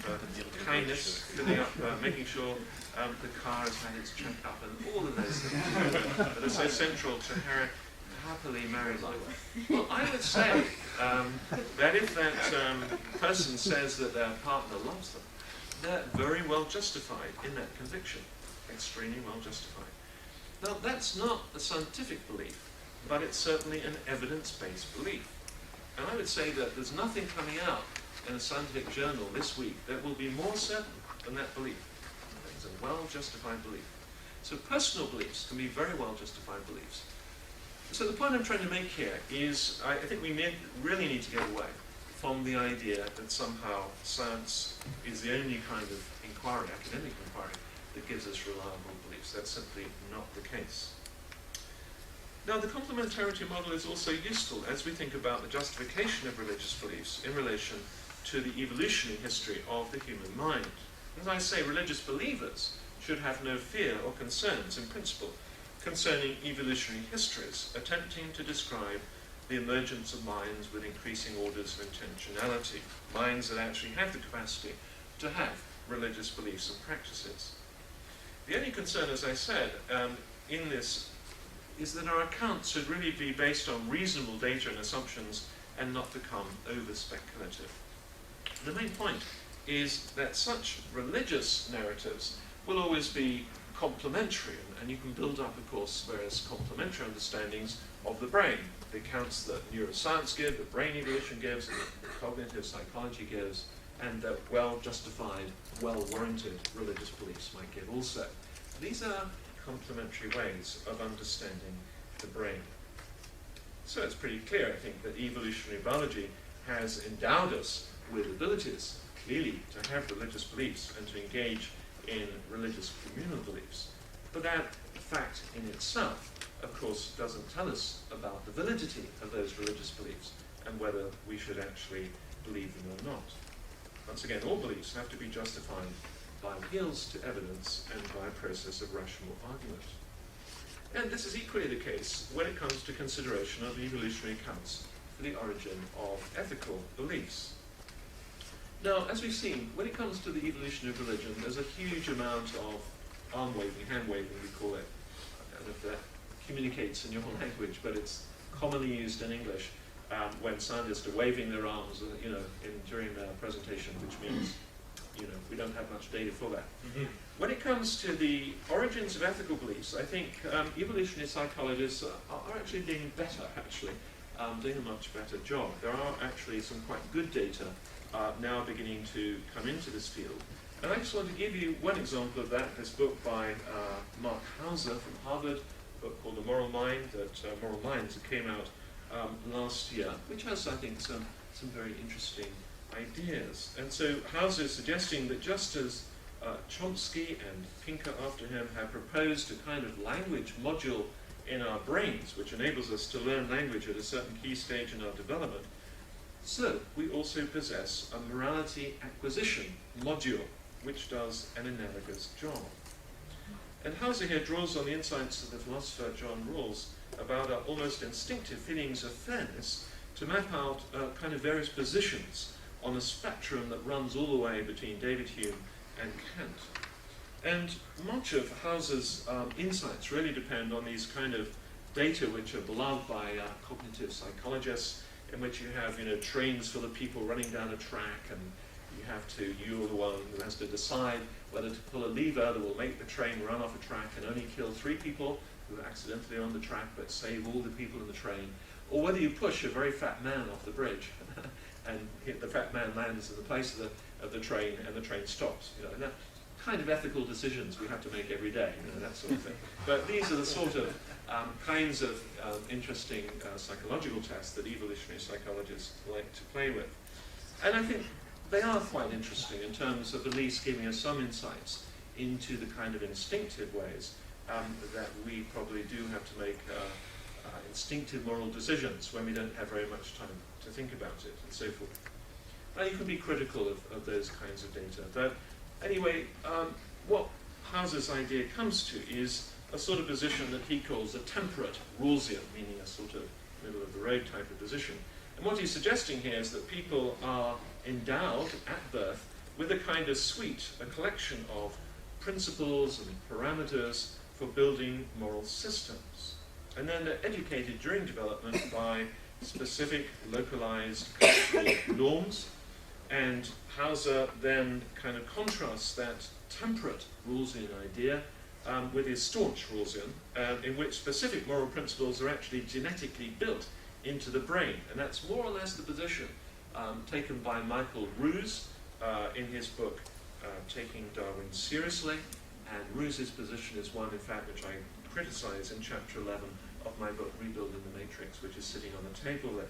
kindness, filling up, making sure the car has had its check up, and all of those things that are so central to happily married life. Well, I would say that if that person says that their partner loves them, they're very well justified in that conviction, extremely well justified. Now, that's not a scientific belief, but it's certainly an evidence-based belief. And I would say that there's nothing coming out in a scientific journal this week that will be more certain than that belief. It's a well-justified belief. So personal beliefs can be very well-justified beliefs. So the point I'm trying to make here is, I think we really need to get away from the idea that somehow science is the only kind of inquiry, academic inquiry, that gives us reliable beliefs. That's simply not the case. Now, the complementarity model is also useful as we think about the justification of religious beliefs in relation to the evolutionary history of the human mind. As I say, religious believers should have no fear or concerns, in principle, concerning evolutionary histories, attempting to describe the emergence of minds with increasing orders of intentionality, minds that actually have the capacity to have religious beliefs and practices. The only concern, as I said, in this is that our accounts should really be based on reasonable data and assumptions and not become over-speculative. The main point is that such religious narratives will always be complementary, and you can build up, of course, various complementary understandings of the brain. The accounts that neuroscience give, that brain evolution gives, and that cognitive psychology gives, and that well-justified, well-warranted religious beliefs might give also. These are complementary ways of understanding the brain. So it's pretty clear, I think, that evolutionary biology has endowed us with abilities, clearly, to have religious beliefs and to engage in religious communal beliefs. But that fact in itself, of course, doesn't tell us about the validity of those religious beliefs and whether we should actually believe them or not. Once again, all beliefs have to be justified by appeals to evidence and by a process of rational argument. And this is equally the case when it comes to consideration of evolutionary accounts for the origin of ethical beliefs. Now, as we've seen, when it comes to the evolution of religion, there's a huge amount of arm-waving, hand-waving, we call it. I don't know if that communicates in your language, but it's commonly used in English when scientists are waving their arms, during a presentation, which means, we don't have much data for that. Mm-hmm. When it comes to the origins of ethical beliefs, I think evolutionary psychologists are actually doing better, doing a much better job. There are actually some quite good data now beginning to come into this field. And I just want to give you one example of that, this book by Mark Hauser from Harvard, a book called The Moral Mind, Moral Minds, that came out last year, which has, I think, some very interesting ideas. And so Hauser is suggesting that just as Chomsky and Pinker after him have proposed a kind of language module in our brains, which enables us to learn language at a certain key stage in our development, so we also possess a morality acquisition module, which does an analogous job. And Hauser here draws on the insights of the philosopher John Rawls about our almost instinctive feelings of fairness to map out kind of various positions on a spectrum that runs all the way between David Hume and Kant. And much of Hauser's insights really depend on these kind of data which are beloved by cognitive psychologists, in which you have, trains full of people running down a track, and you're the one who has to decide whether to pull a lever that will make the train run off a track and only kill 3 people who are accidentally on the track but save all the people in the train, or whether you push a very fat man off the bridge and the fat man lands in the place of the train and the train stops. And that kind of ethical decisions we have to make every day, that sort of thing. But these are the sort of kinds of interesting psychological tests that evolutionary psychologists like to play with. And I think they are quite interesting in terms of at least giving us some insights into the kind of instinctive ways that we probably do have to make instinctive moral decisions when we don't have very much time to think about it, and so forth. Now, you can be critical of those kinds of data, but anyway, what Hauser's idea comes to is a sort of position that he calls a temperate Rawlsian, meaning a sort of middle-of-the-road type of position. And what he's suggesting here is that people are endowed at birth with a kind of suite, a collection of principles and parameters for building moral systems. And then they're educated during development by specific localized cultural norms. And Hauser then kind of contrasts that temperate Rawlsian idea with his staunch Rawlsian, in which specific moral principles are actually genetically built into the brain. And that's more or less the position taken by Michael Ruse in his book, Taking Darwin Seriously. And Ruse's position is one, in fact, which I criticize in chapter 11 of my book, Rebuilding the Matrix, which is sitting on the table there.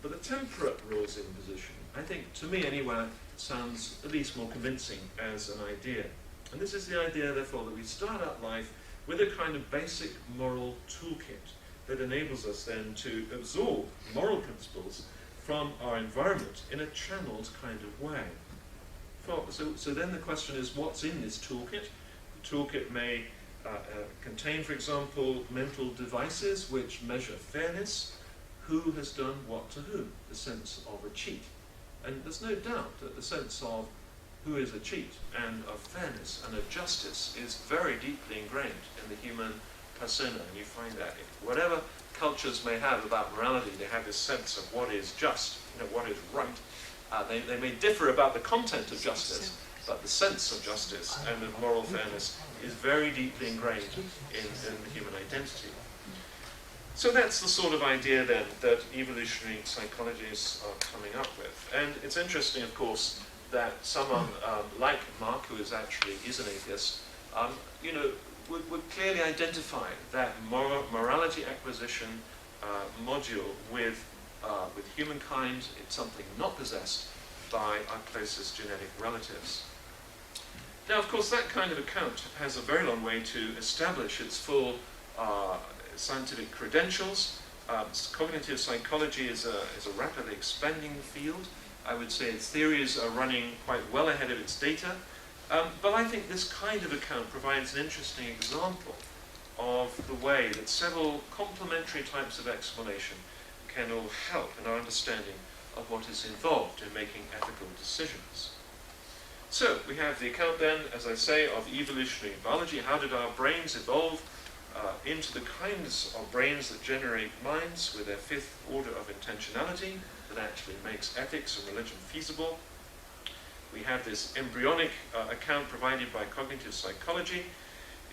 But the temperate Rawlsian position, I think, to me anyway, sounds at least more convincing as an idea. And this is the idea, therefore, that we start out life with a kind of basic moral toolkit that enables us then to absorb moral principles from our environment in a channeled kind of way. So then the question is, what's in this toolkit? The toolkit may contain, for example, mental devices which measure fairness, who has done what to whom, the sense of a cheat. And there's no doubt that the sense of who is a cheat and of fairness and of justice is very deeply ingrained in the human persona. And you find that in whatever cultures may have about morality, they have this sense of what is just, what is right. They may differ about the content of justice, but the sense of justice and of moral fairness is very deeply ingrained in the human identity. So that's the sort of idea then that evolutionary psychologists are coming up with. And it's interesting, of course, that someone like Mark, who is an atheist, would clearly identify that morality acquisition module with humankind. It's something not possessed by our closest genetic relatives. Now, of course, that kind of account has a very long way to establish its full scientific credentials. Cognitive psychology is a rapidly expanding field. I would say its theories are running quite well ahead of its data. But I think this kind of account provides an interesting example of the way that several complementary types of explanation can all help in our understanding of what is involved in making ethical decisions. So we have the account then, as I say, of evolutionary biology. How did our brains evolve into the kinds of brains that generate minds with their fifth order of intentionality that actually makes ethics and religion feasible? We have this embryonic account provided by cognitive psychology,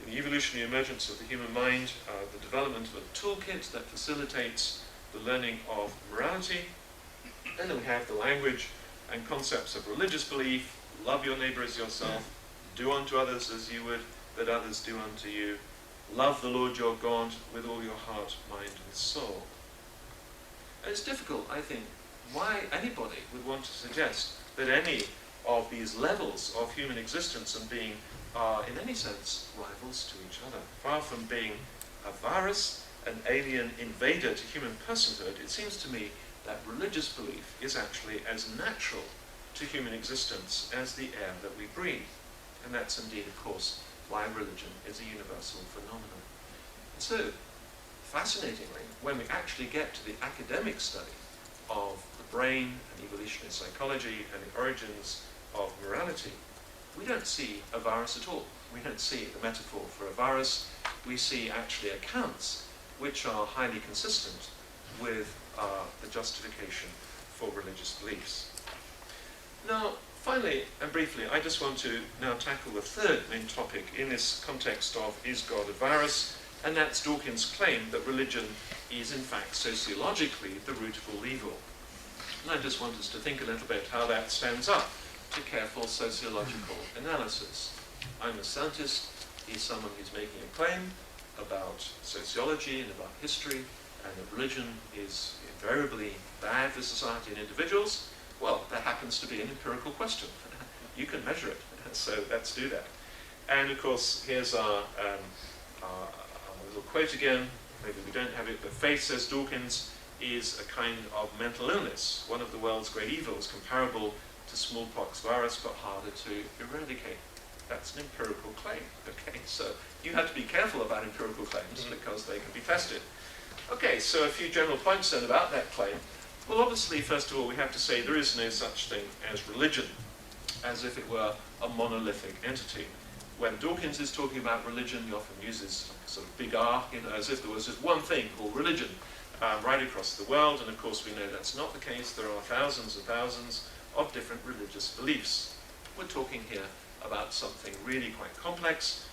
in the evolutionary emergence of the human mind, the development of a toolkit that facilitates the learning of morality. And then we have the language and concepts of religious belief: love your neighbor as yourself, do unto others as you would that others do unto you, love the Lord your God with all your heart, mind and soul. And it's difficult, I think, why anybody would want to suggest that any of these levels of human existence and being are in any sense rivals to each other. Far from being a virus, an alien invader to human personhood, it seems to me that religious belief is actually as natural to human existence as the air that we breathe. And that's indeed, of course, why religion is a universal phenomenon. And so, fascinatingly, when we actually get to the academic study of the brain and evolutionary psychology and the origins of morality, we don't see a virus at all. We don't see the metaphor for a virus. We see actually accounts which are highly consistent with the justification for religious beliefs. Now, finally and briefly, I just want to now tackle the third main topic in this context of is God a virus? And that's Dawkins' claim that religion is in fact sociologically the root of all evil. And I just want us to think a little bit how that stands up to careful sociological analysis. I'm a scientist, he's someone who's making a claim about sociology and about history, and that religion is invariably bad for society and individuals. Well, that happens to be an empirical question. You can measure it, so let's do that. And of course, here's our little quote again. Maybe we don't have it, but faith, says Dawkins, is a kind of mental illness, one of the world's great evils, comparable to smallpox virus, but harder to eradicate. That's an empirical claim. Okay, so you have to be careful about empirical claims because they can be tested. Okay, so a few general points then about that claim. Well, obviously, first of all, we have to say there is no such thing as religion, as if it were a monolithic entity. When Dawkins is talking about religion, he often uses a sort of big R, as if there was just one thing called religion right across the world. And of course, we know that's not the case. There are thousands and thousands of different religious beliefs. We're talking here about something really quite complex.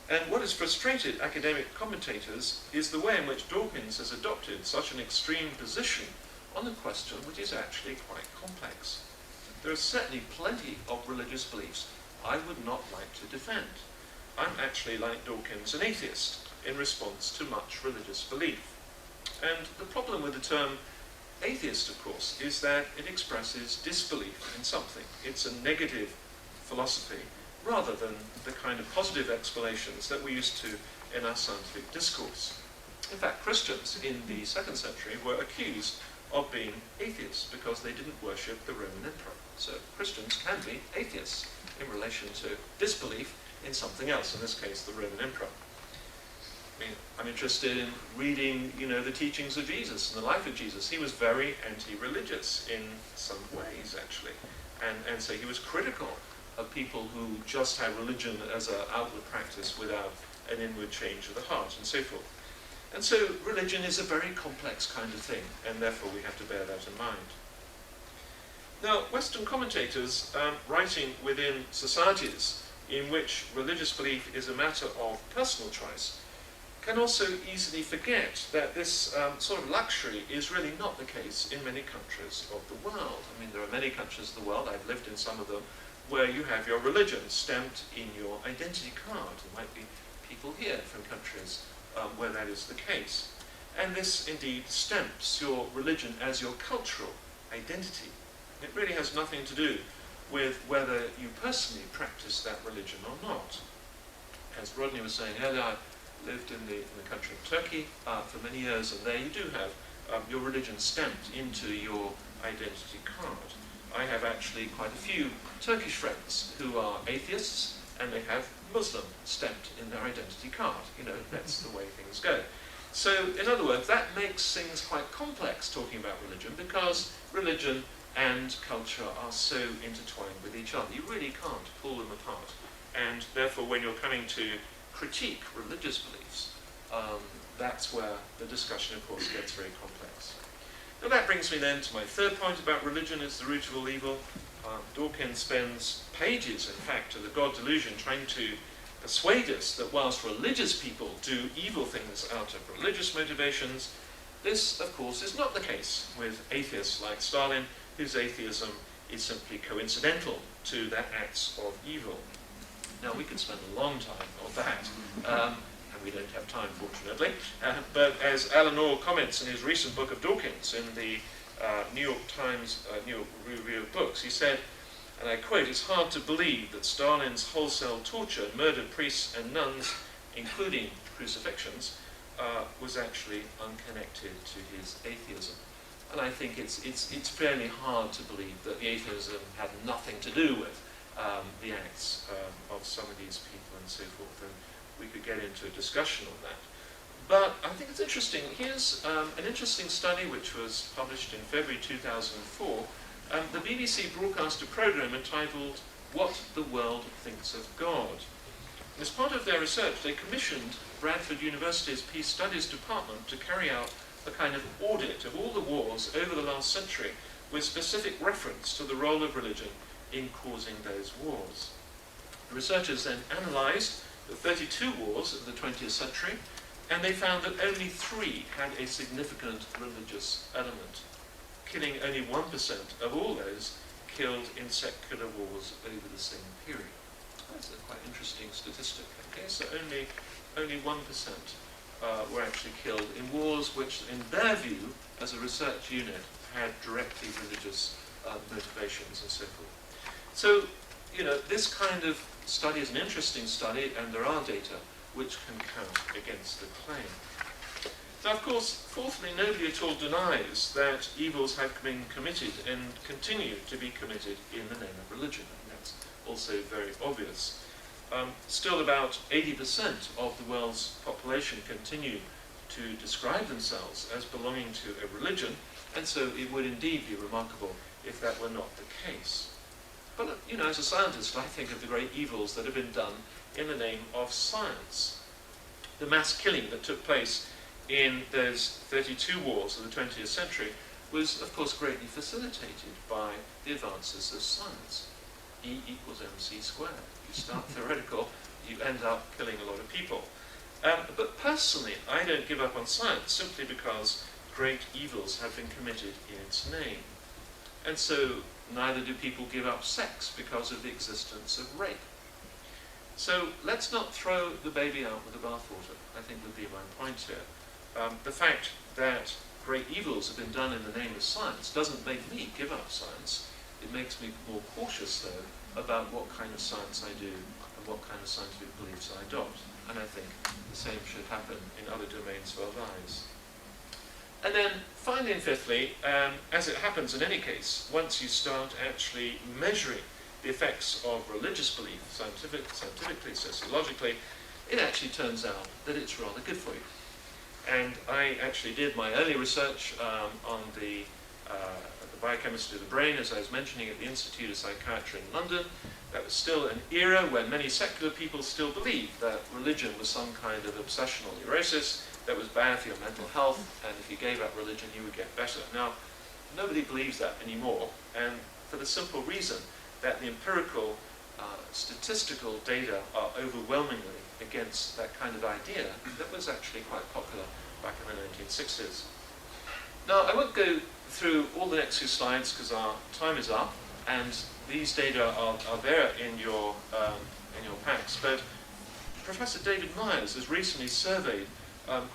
And what has frustrated academic commentators is the way in which Dawkins has adopted such an extreme position on a question which is actually quite complex. There are certainly plenty of religious beliefs I would not like to defend. I'm actually, like Dawkins, an atheist in response to much religious belief. And the problem with the term atheist, of course, is that it expresses disbelief in something. It's a negative philosophy rather than the kind of positive explanations that we used to in our scientific discourse. In fact, Christians in the 2nd century were accused of being atheists because they didn't worship the Roman emperor. So Christians can be atheists in relation to disbelief in something else, in this case the Roman emperor. I mean, I'm interested in reading, the teachings of Jesus and the life of Jesus. He was very anti-religious in some ways, actually. And so he was critical of people who just had religion as an outward practice without an inward change of the heart and so forth. And so religion is a very complex kind of thing, and therefore we have to bear that in mind. Now, Western commentators writing within societies in which religious belief is a matter of personal choice can also easily forget that this sort of luxury is really not the case in many countries of the world. I mean, there are many countries of the world, I've lived in some of them, where you have your religion stamped in your identity card. There might be people here from countries where that is the case. And this indeed stamps your religion as your cultural identity. It really has nothing to do with whether you personally practice that religion or not. As Rodney was saying earlier, I lived in the country of Turkey for many years, and there you do have your religion stamped into your identity card. I have actually quite a few Turkish friends who are atheists, and they have Muslim stamped in their identity card. You know, that's the way things go. So, in other words, that makes things quite complex talking about religion, because religion and culture are so intertwined with each other. You really can't pull them apart. And therefore, when you're coming to critique religious beliefs, that's where the discussion, of course, gets very complex. Now that brings me then to my third point about religion as the root of all evil. Dawkins spends pages, in fact, to the God delusion, trying to persuade us that whilst religious people do evil things out of religious motivations, this, of course, is not the case with atheists like Stalin, whose atheism is simply coincidental to their acts of evil. Now, we could spend a long time on that, and we don't have time, fortunately, but as Alan Orr comments in his recent book of Dawkins in the New York Times New York Review of Books, he said, and I quote, "It's hard to believe that Stalin's wholesale torture murdered priests and nuns, including crucifixions, was actually unconnected to his atheism." And I think it's fairly hard to believe that the atheism had nothing to do with the acts of some of these people and so forth, and we could get into a discussion on that. But I think it's interesting. Here's an interesting study which was published in February 2004. The BBC broadcast a programme entitled "What the World Thinks of God." And as part of their research, they commissioned Bradford University's Peace Studies Department to carry out a kind of audit of all the wars over the last century, with specific reference to the role of religion in causing those wars. The researchers then analysed the 32 wars of the 20th century, and they found that only 3 had a significant religious element, killing only 1% of all those killed in secular wars over the same period. That's a quite interesting statistic. Okay, so only 1% were actually killed in wars which, in their view, as a research unit, had directly religious motivations and so forth. So, you know, this kind of study is an interesting study, and there are data which can count against the claim. Now, of course, fourthly, nobody at all denies that evils have been committed and continue to be committed in the name of religion, and that's also very obvious. Still, about 80% of the world's population continue to describe themselves as belonging to a religion, and so it would indeed be remarkable if that were not the case. But, you know, as a scientist, I think of the great evils that have been done in the name of science. The mass killing that took place in those 32 wars of the 20th century was, of course, greatly facilitated by the advances of science. E equals mc squared. You start theoretical, you end up killing a lot of people. But personally, I don't give up on science simply because great evils have been committed in its name. And so neither do people give up sex because of the existence of rape. So let's not throw the baby out with the bathwater, I think would be my point here. The fact that great evils have been done in the name of science doesn't make me give up science. It makes me more cautious, though, about what kind of science I do and what kind of scientific beliefs I adopt. And I think the same should happen in other domains of our lives. And then, finally and fifthly, as it happens in any case, once you start actually measuring the effects of religious belief, scientifically, sociologically, it actually turns out that it's rather good for you. And I actually did my early research on the biochemistry of the brain, as I was mentioning, at the Institute of Psychiatry in London. That was still an era when many secular people still believed that religion was some kind of obsessional neurosis that was bad for your mental health, and if you gave up religion, you would get better. Now, nobody believes that anymore, and for the simple reason that the empirical statistical data are overwhelmingly against that kind of idea that was actually quite popular back in the 1960s. Now, I won't go through all the next few slides because our time is up, and these data are there in your packs, but Professor David Myers has recently surveyed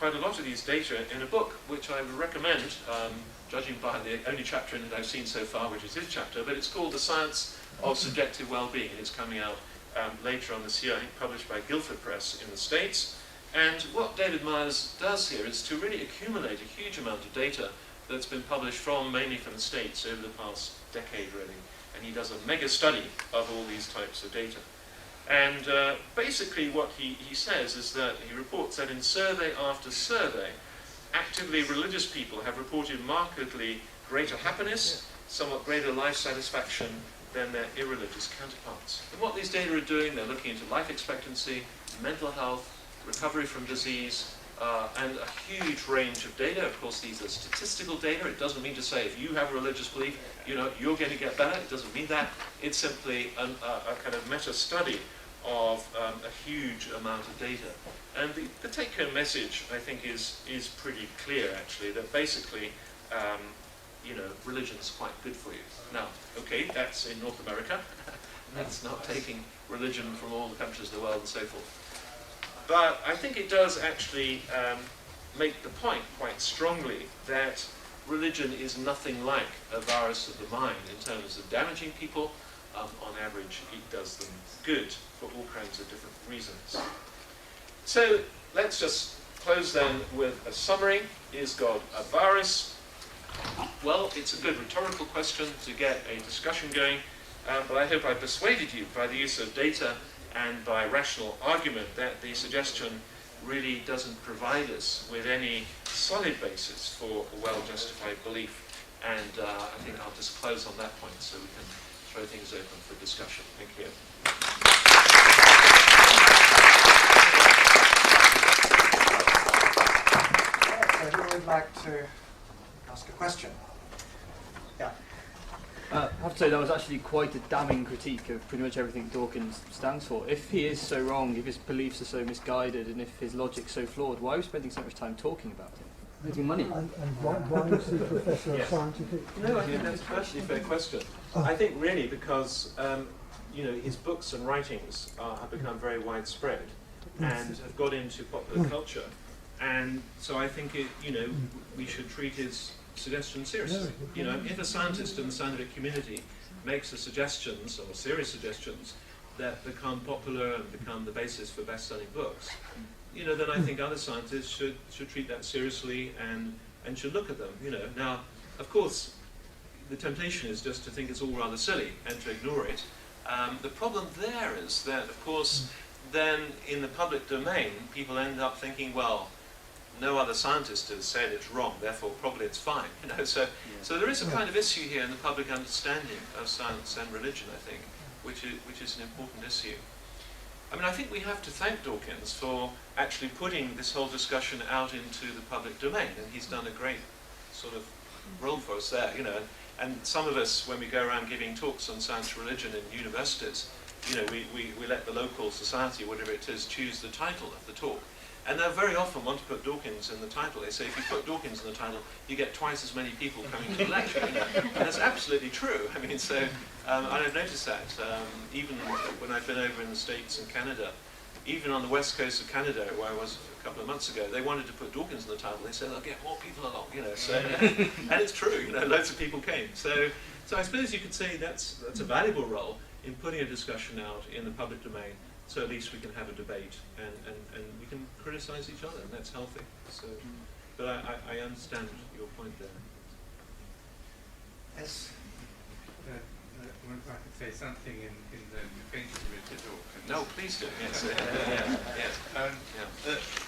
quite a lot of these data in a book which I would recommend, judging by the only chapter in it I've seen so far, which is his chapter, but it's called The Science of Subjective Well-Being, and it's coming out later on this year, I think published by Guilford Press in the States. And what David Myers does here is to really accumulate a huge amount of data that's been published mainly from the States over the past decade, really. And he does a mega study of all these types of data. And basically what he says is that he reports that in survey after survey, actively religious people have reported markedly greater happiness, somewhat greater life satisfaction than their irreligious counterparts. And what these data are doing, they're looking into life expectancy, mental health, recovery from disease, and a huge range of data. Of course, these are statistical data. It doesn't mean to say if you have a religious belief, you're going to get better. It doesn't mean that. It's simply a kind of meta-study of a huge amount of data. And the take-home message, I think, is pretty clear, actually, that basically, religion's quite good for you. Now, okay, that's in North America. That's not taking religion from all the countries of the world and so forth. But I think it does actually make the point quite strongly that religion is nothing like a virus of the mind in terms of damaging people. On average, it does them good for all kinds of different reasons. So let's just close then with a summary. Is God a virus? Well, it's a good rhetorical question to get a discussion going, but I hope I persuaded you by the use of data and by rational argument that the suggestion really doesn't provide us with any solid basis for a well-justified belief. And I think I'll just close on that point so we can throw things open for discussion. Thank you. So who would like to ask a question? Yeah. I have to say that was actually quite a damning critique of pretty much everything Dawkins stands for. If he is so wrong, if his beliefs are so misguided, and if his logic's so flawed, why are we spending so much time talking about it? Making money. And why is he Professor of Scientific? No, I think that's actually a fair question. I think really because his books and writings have become very widespread and have got into popular culture, and so I think we should treat his suggestions seriously. If a scientist in the scientific community makes suggestions or serious suggestions that become popular and become the basis for best-selling books, then I think other scientists should treat that seriously and should look at them. Now, of course, the temptation is just to think it's all rather silly and to ignore it. The problem there is that, of course, then in the public domain, people end up thinking, well, no other scientist has said it's wrong, therefore probably it's fine. So there is a kind of issue here in the public understanding of science and religion, I think, which is an important issue. I mean, I think we have to thank Dawkins for actually putting this whole discussion out into the public domain, and he's done a great sort of role for us there, And some of us, when we go around giving talks on science and religion in universities, we let the local society, whatever it is, choose the title of the talk. And they very often want to put Dawkins in the title. They say, if you put Dawkins in the title, you get twice as many people coming to the lecture. And that's absolutely true. I mean, so I've noticed that even when I've been over in the States and Canada, even on the west coast of Canada, where I was a couple of months ago, they wanted to put Dawkins in the title. They said, I'll get more people along, So, and it's true, loads of people came. So I suppose you could say that's a valuable role in putting a discussion out in the public domain. So at least we can have a debate and we can criticize each other, and that's healthy. So, but I understand your point there. Yes. I wonder if I could say something in the defense of Richard Dawkins. No, please do. Yes.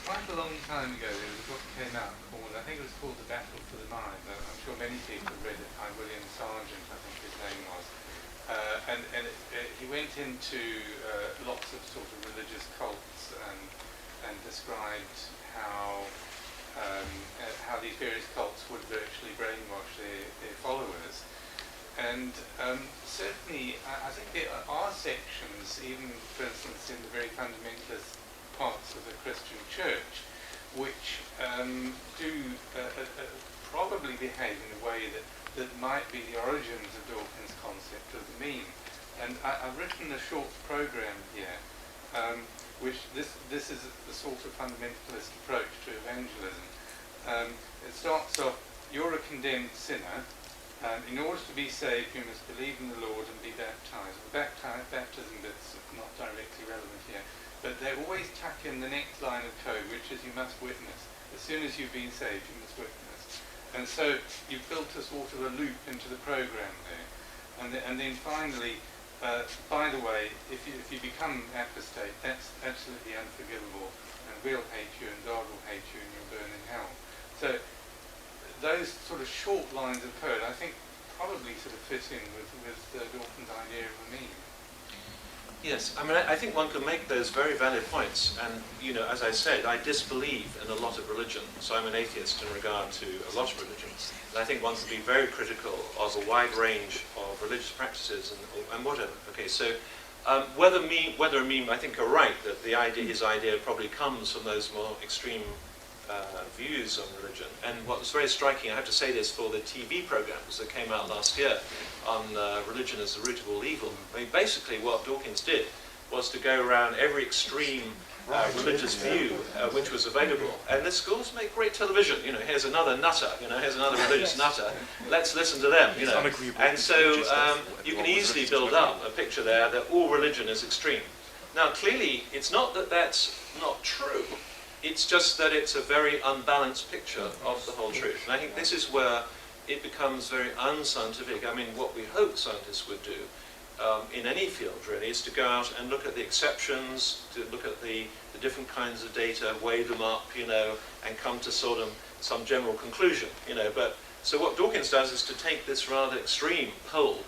Quite a long time ago, there was a book that came out called, I think it was called The Battle for the Mind. I'm sure many people read it by William Sargent, I think his name was. He went into lots of sort of religious cults and described how these various cults would virtually brainwash their followers. And certainly, I think there are sections, even for instance in the very fundamentalist parts of the Christian Church, which do probably behave in a way that might be the origins of Dawkins' concept of the mean. And I've written a short program here, which this is the sort of fundamentalist approach to evangelism. It starts off, you're a condemned sinner. In order to be saved, you must believe in the Lord and be baptized. The baptism bit's not directly relevant here, but they always tuck in the next line of code, which is you must witness. As soon as you've been saved, you must witness. And so you've built a sort of a loop into the program there. And then finally, by the way, if you become apostate, that's absolutely unforgivable, and we'll hate you, and God will hate you, and you'll burn in hell. So those sort of short lines of code, I think, probably sort of fit in with Dawkins' idea of a mean. Yes, I mean, I think one can make those very valid points, and, you know, as I said, I disbelieve in a lot of religion, so I'm an atheist in regard to a lot of religions, and I think one should be very critical of a wide range of religious practices and whatever. Okay, so whether a meme, I think you're right, that his idea probably comes from those more extreme views on religion. And what was very striking, I have to say this for the TV programs that came out last year on religion as the root of all evil. I mean, basically what Dawkins did was to go around every extreme religious view which was available. And the schools make great television. You know, here's another nutter. You know, here's another religious nutter. Let's listen to them. You know, and so you can easily build up a picture there that all religion is extreme. Now, clearly, it's not that that's not true. It's just that it's a very unbalanced picture of the whole truth. And I think this is where it becomes very unscientific. I mean, what we hope scientists would do in any field, really, is to go out and look at the exceptions, to look at the different kinds of data, weigh them up, you know, and come to sort of some general conclusion, you know. But so what Dawkins does is to take this rather extreme pole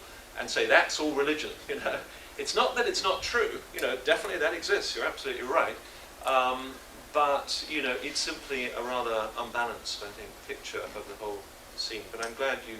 and say that's all religion, you know. It's not that it's not true, you know, definitely that exists, you're absolutely right. But, you know, it's simply a rather unbalanced, I think, picture of the whole scene. But I'm glad you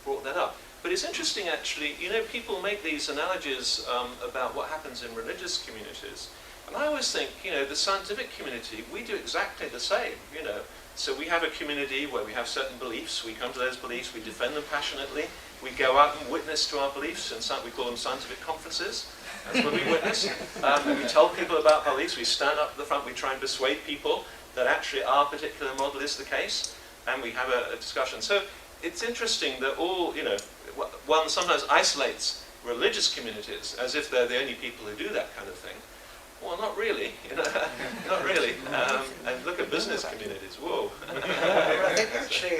brought that up. But it's interesting, actually, you know, people make these analogies about what happens in religious communities. And I always think, you know, the scientific community, we do exactly the same, you know. So we have a community where we have certain beliefs, we come to those beliefs, we defend them passionately, we go out and witness to our beliefs, and we call them scientific conferences. That's what we witness. And we tell people about beliefs, we stand up at the front, we try and persuade people that actually our particular model is the case, and we have a discussion. So it's interesting that all, you know, one sometimes isolates religious communities as if they're the only people who do that kind of thing. Well, not really, you know, not really. And look at business communities, whoa. I think actually,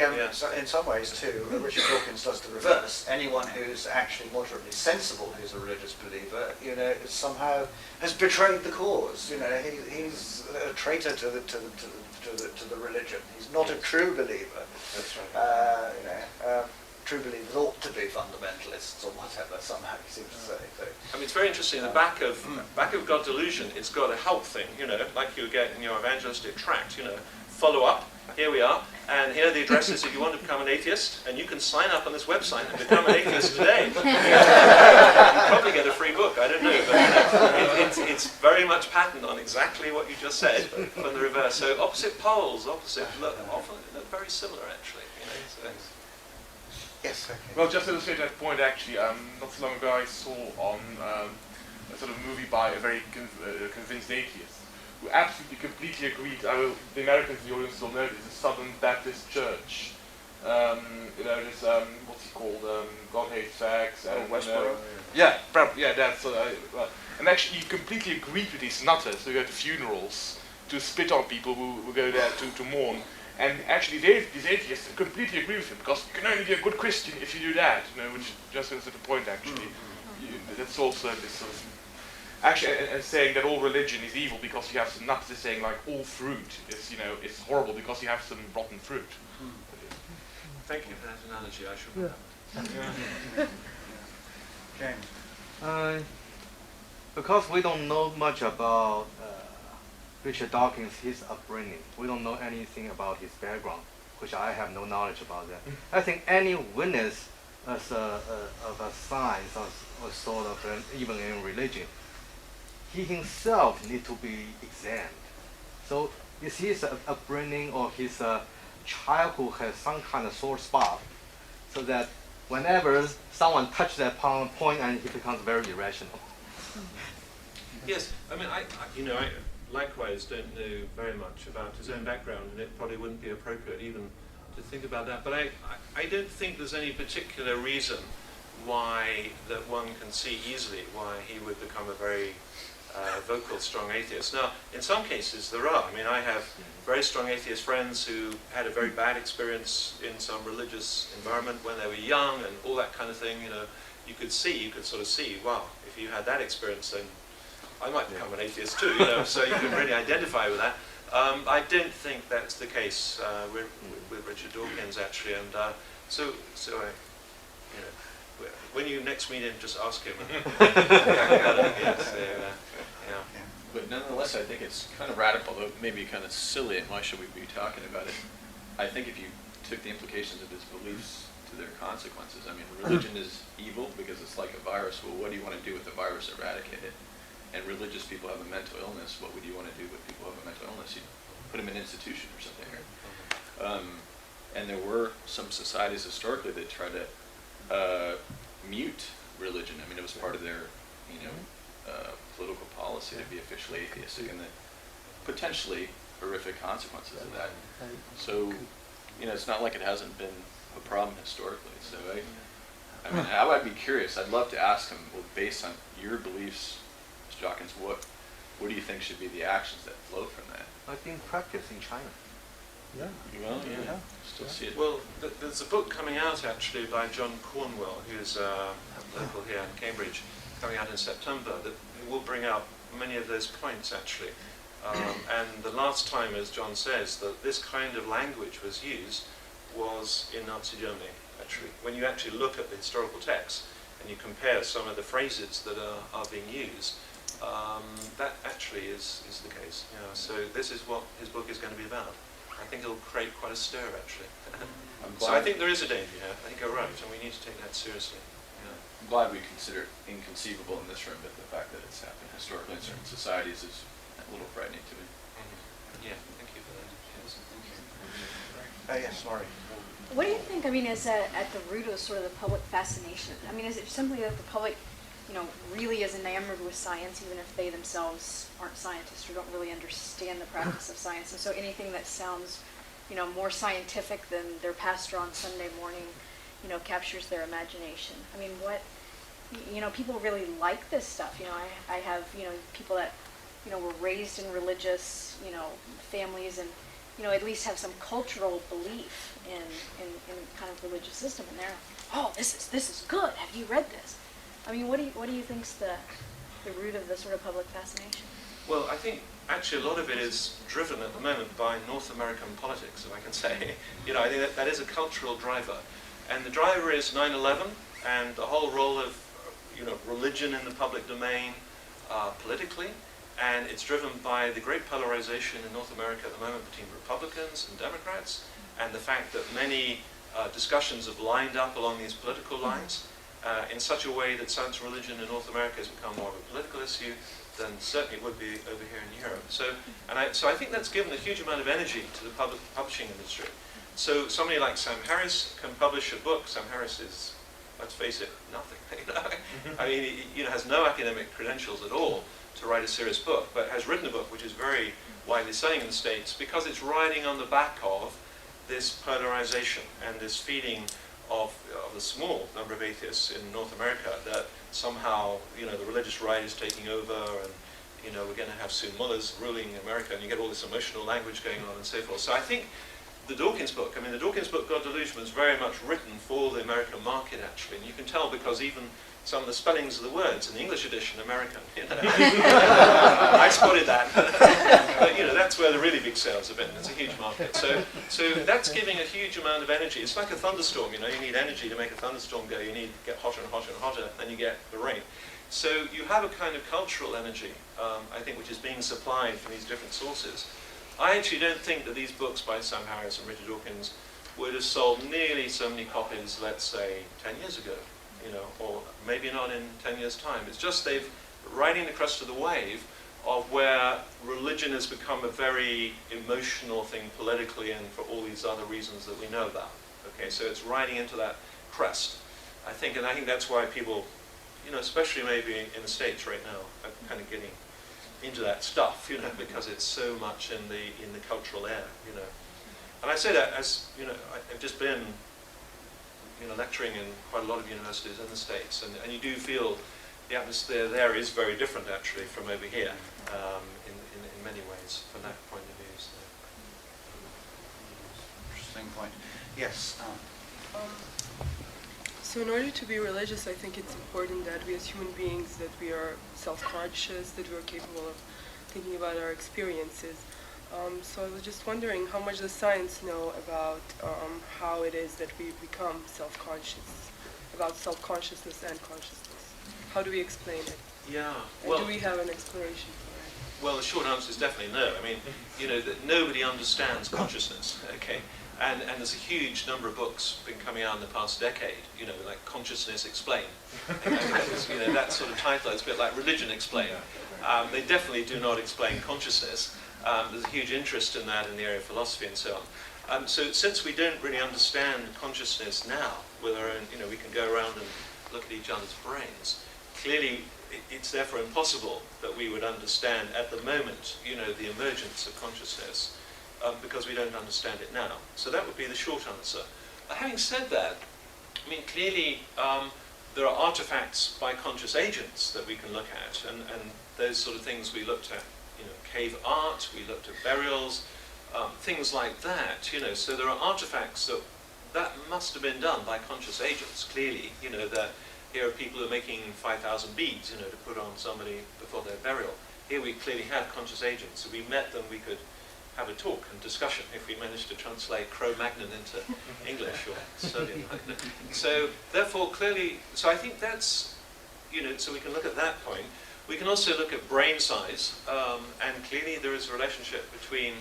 in some ways too, Richard Dawkins does the reverse. Anyone who's actually moderately sensible, who's a religious believer, you know, somehow has betrayed the cause. You know, he's a traitor to the religion. He's not a true believer. That's right. You know. True believers ought to be fundamentalists or whatever, somehow he seems to say. So, I mean, it's very interesting. The back of God Delusion, it's got a help thing, you know, like you get in your evangelistic tract, you know, follow up. Here we are, and here are the addresses if you want to become an atheist, and you can sign up on this website and become an atheist today. You probably get a free book, I don't know, but it's very much patterned on exactly what you just said from the reverse. So opposite poles, often look very similar, actually. You know, so. yes. Well, just to illustrate that point, actually, not so long ago I saw on a sort of movie by a very convinced atheist who absolutely completely agreed. The Americans, the audience will know this, the Southern Baptist Church. You know, this what's he called? God Hates Fags. Westboro. Yeah, that's well, and actually, he completely agreed with these nutters who go to funerals to spit on people who go there to mourn. And actually, these atheists completely agree with him, because you can only be a good Christian if you do that, you know, which just is the point, actually. That's also this sort of... Actually, and saying that all religion is evil because you have some nuts, is saying, like, all fruit is, you know, is horrible because you have some rotten fruit. Thank you for that analogy, I should remember. James. Because we don't know much about Richard Dawkins, his upbringing. We don't know anything about his background, which I have no knowledge about that. I think any witness as of a science or sort of even in religion, he himself need to be examined. So is his upbringing or his childhood has some kind of sore spot, so that whenever someone touches that point and he becomes very irrational. Yes, I mean, I likewise don't know very much about his own background, and it probably wouldn't be appropriate even to think about that. But I don't think there's any particular reason why that one can see easily why he would become a very vocal, strong atheist. Now, in some cases there are. I mean, I have very strong atheist friends who had a very bad experience in some religious environment when they were young and all that kind of thing. You know, you could sort of see, wow, if you had that experience, then I might become an atheist too. You know, so you can really identify with that. I don't think that's the case with Richard Dawkins, actually, and so I, you know, when you next meet him, just ask him. But nonetheless, I think it's kind of radical, though maybe kind of silly, and why should we be talking about it? I think if you took the implications of his beliefs to their consequences, I mean, religion is evil because it's like a virus. Well, what do you want to do with the virus? Eradicate it. And religious people have a mental illness. What would you want to do with people who have a mental illness? You put them in an institution or something, right? And there were some societies historically that tried to mute religion. I mean, it was part of their, political policy to be officially atheistic, and the potentially horrific consequences of that. So, it's not like it hasn't been a problem historically. So I mean, I would be curious. I'd love to ask him, well, based on your beliefs, Mr. Dawkins, what do you think should be the actions that flow from that? I think practice in China. Yeah. Well, yeah. Still see it. Well, there's a book coming out actually by John Cornwell, who's local here in Cambridge, coming out in September, that will bring out many of those points actually. And the last time, as John says, that this kind of language was used was in Nazi Germany, actually. When you actually look at the historical texts and you compare some of the phrases that are being used, that actually is the case. So this is what his book is going to be about. I think it'll create quite a stir, actually. So I think there is a danger here. I think you're right, and we need to take that seriously. I'm glad we consider it inconceivable in this room, but the fact that it's happened historically in certain societies is a little frightening to me. Yeah, thank you for that. Yes, sorry. What do you think, is at the root of sort of the public fascination? Is it simply that the public, really is enamored with science, even if they themselves aren't scientists or don't really understand the practice of science? And so anything that sounds, more scientific than their pastor on Sunday morning, captures their imagination. People really like this stuff. I have, people that, were raised in religious, families and, at least have some cultural belief in kind of religious system, and they're, oh, this is good. Have you read this? What do you think's the root of the sort of public fascination? Well, I think actually a lot of it is driven at the moment by North American politics, if I can say. I think that is a cultural driver. And the driver is 9/11 and the whole role of, religion in the public domain politically. And it's driven by the great polarization in North America at the moment between Republicans and Democrats, and the fact that many discussions have lined up along these political lines in such a way that science and religion in North America has become more of a political issue than certainly it would be over here in Europe. So I think that's given a huge amount of energy to the publishing industry. So somebody like Sam Harris can publish a book. Sam Harris is, let's face it, nothing. He has no academic credentials at all to write a serious book, but has written a book which is very widely selling in the States because it's riding on the back of this polarization and this feeling of the small number of atheists in North America that somehow, the religious right is taking over, and we're going to have soon mullahs ruling America, and you get all this emotional language going on and so forth. So I think the Dawkins book, the Dawkins book, God Delusion, was very much written for the American market, actually. And you can tell because even some of the spellings of the words in the English edition, American, I spotted that. But, that's where the really big sales have been. It's a huge market. So that's giving a huge amount of energy. It's like a thunderstorm, you need energy to make a thunderstorm go. You need to get hotter and hotter and hotter, then you get the rain. So you have a kind of cultural energy, I think, which is being supplied from these different sources. I actually don't think that these books by Sam Harris and Richard Dawkins would have sold nearly so many copies, let's say, 10 years ago, you know, or maybe not in 10 years' time. It's just they've riding the crest of the wave of where religion has become a very emotional thing politically and for all these other reasons that we know about. Okay, so it's riding into that crest, I think, and I think that's why people, you know, especially maybe in the States right now, are kind of getting into that stuff, you know, because it's so much in the cultural air, you know. And I say that as, you know, I've just been, you know, lecturing in quite a lot of universities in the States, and you do feel the atmosphere there is very different actually from over here, in many ways, from that point of view. So. Interesting point. Yes. So in order to be religious, I think it's important that we as human beings, that we are self-conscious, that we're capable of thinking about our experiences. So I was just wondering how much does science know about how it is that we become self-conscious, about self-consciousness and consciousness. How do we explain it? Yeah. And Well, do we have an explanation for it? well, the short answer is definitely no. I mean, you know, that nobody understands consciousness. Okay. And there's a huge number of books been coming out in the past decade, you know, like Consciousness Explained. You know, that sort of title is a bit like Religion Explained. They definitely do not explain consciousness. There's a huge interest in that in the area of philosophy and so on. So since we don't really understand consciousness now, with our own, you know, we can go around and look at each other's brains, clearly it's therefore impossible that we would understand at the moment, you know, the emergence of consciousness. Because we don't understand it now. So that would be the short answer. Having said that, I mean, clearly there are artifacts by conscious agents that we can look at, and those sort of things we looked at, you know, cave art, we looked at burials, things like that, you know. So there are artifacts that must have been done by conscious agents, clearly, you know, that here are people who are making 5,000 beads, you know, to put on somebody before their burial. Here we clearly have conscious agents. So we met them, we could have a talk and discussion if we managed to translate Cro-Magnon into English or Serbian. So therefore, clearly, so I think that's, you know, so we can look at that point. We can also look at brain size, and clearly there is a relationship between